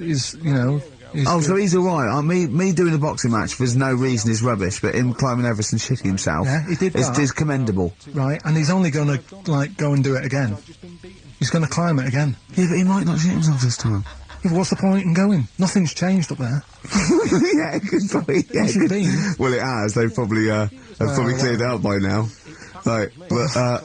so he's alright. Me doing a boxing match for no reason is rubbish, but him climbing Everest and shitting himself he did that. is commendable. Right, and he's only gonna, go and do it again. He's gonna climb it again. Yeah, but he might not shit himself this time. Yeah, what's the point in going? Nothing's changed up there. Yeah, good point. Yeah, What's it been? Well, it has. They've probably cleared it out by now. Right, but,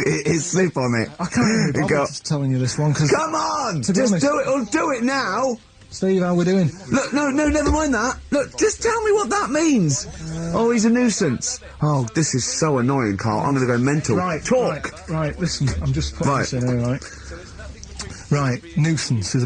it's slip on it. I can't even bother telling you this one, because... Come on! Just do it, or do it now! Steve, how we doing? Look, no, never mind that. Look, just tell me what that means. Oh, he's a nuisance. Oh, this is so annoying, Karl. I'm gonna go mental. Right, talk. Right, listen, I'm just putting this in here, right? Right, nuisance is a bit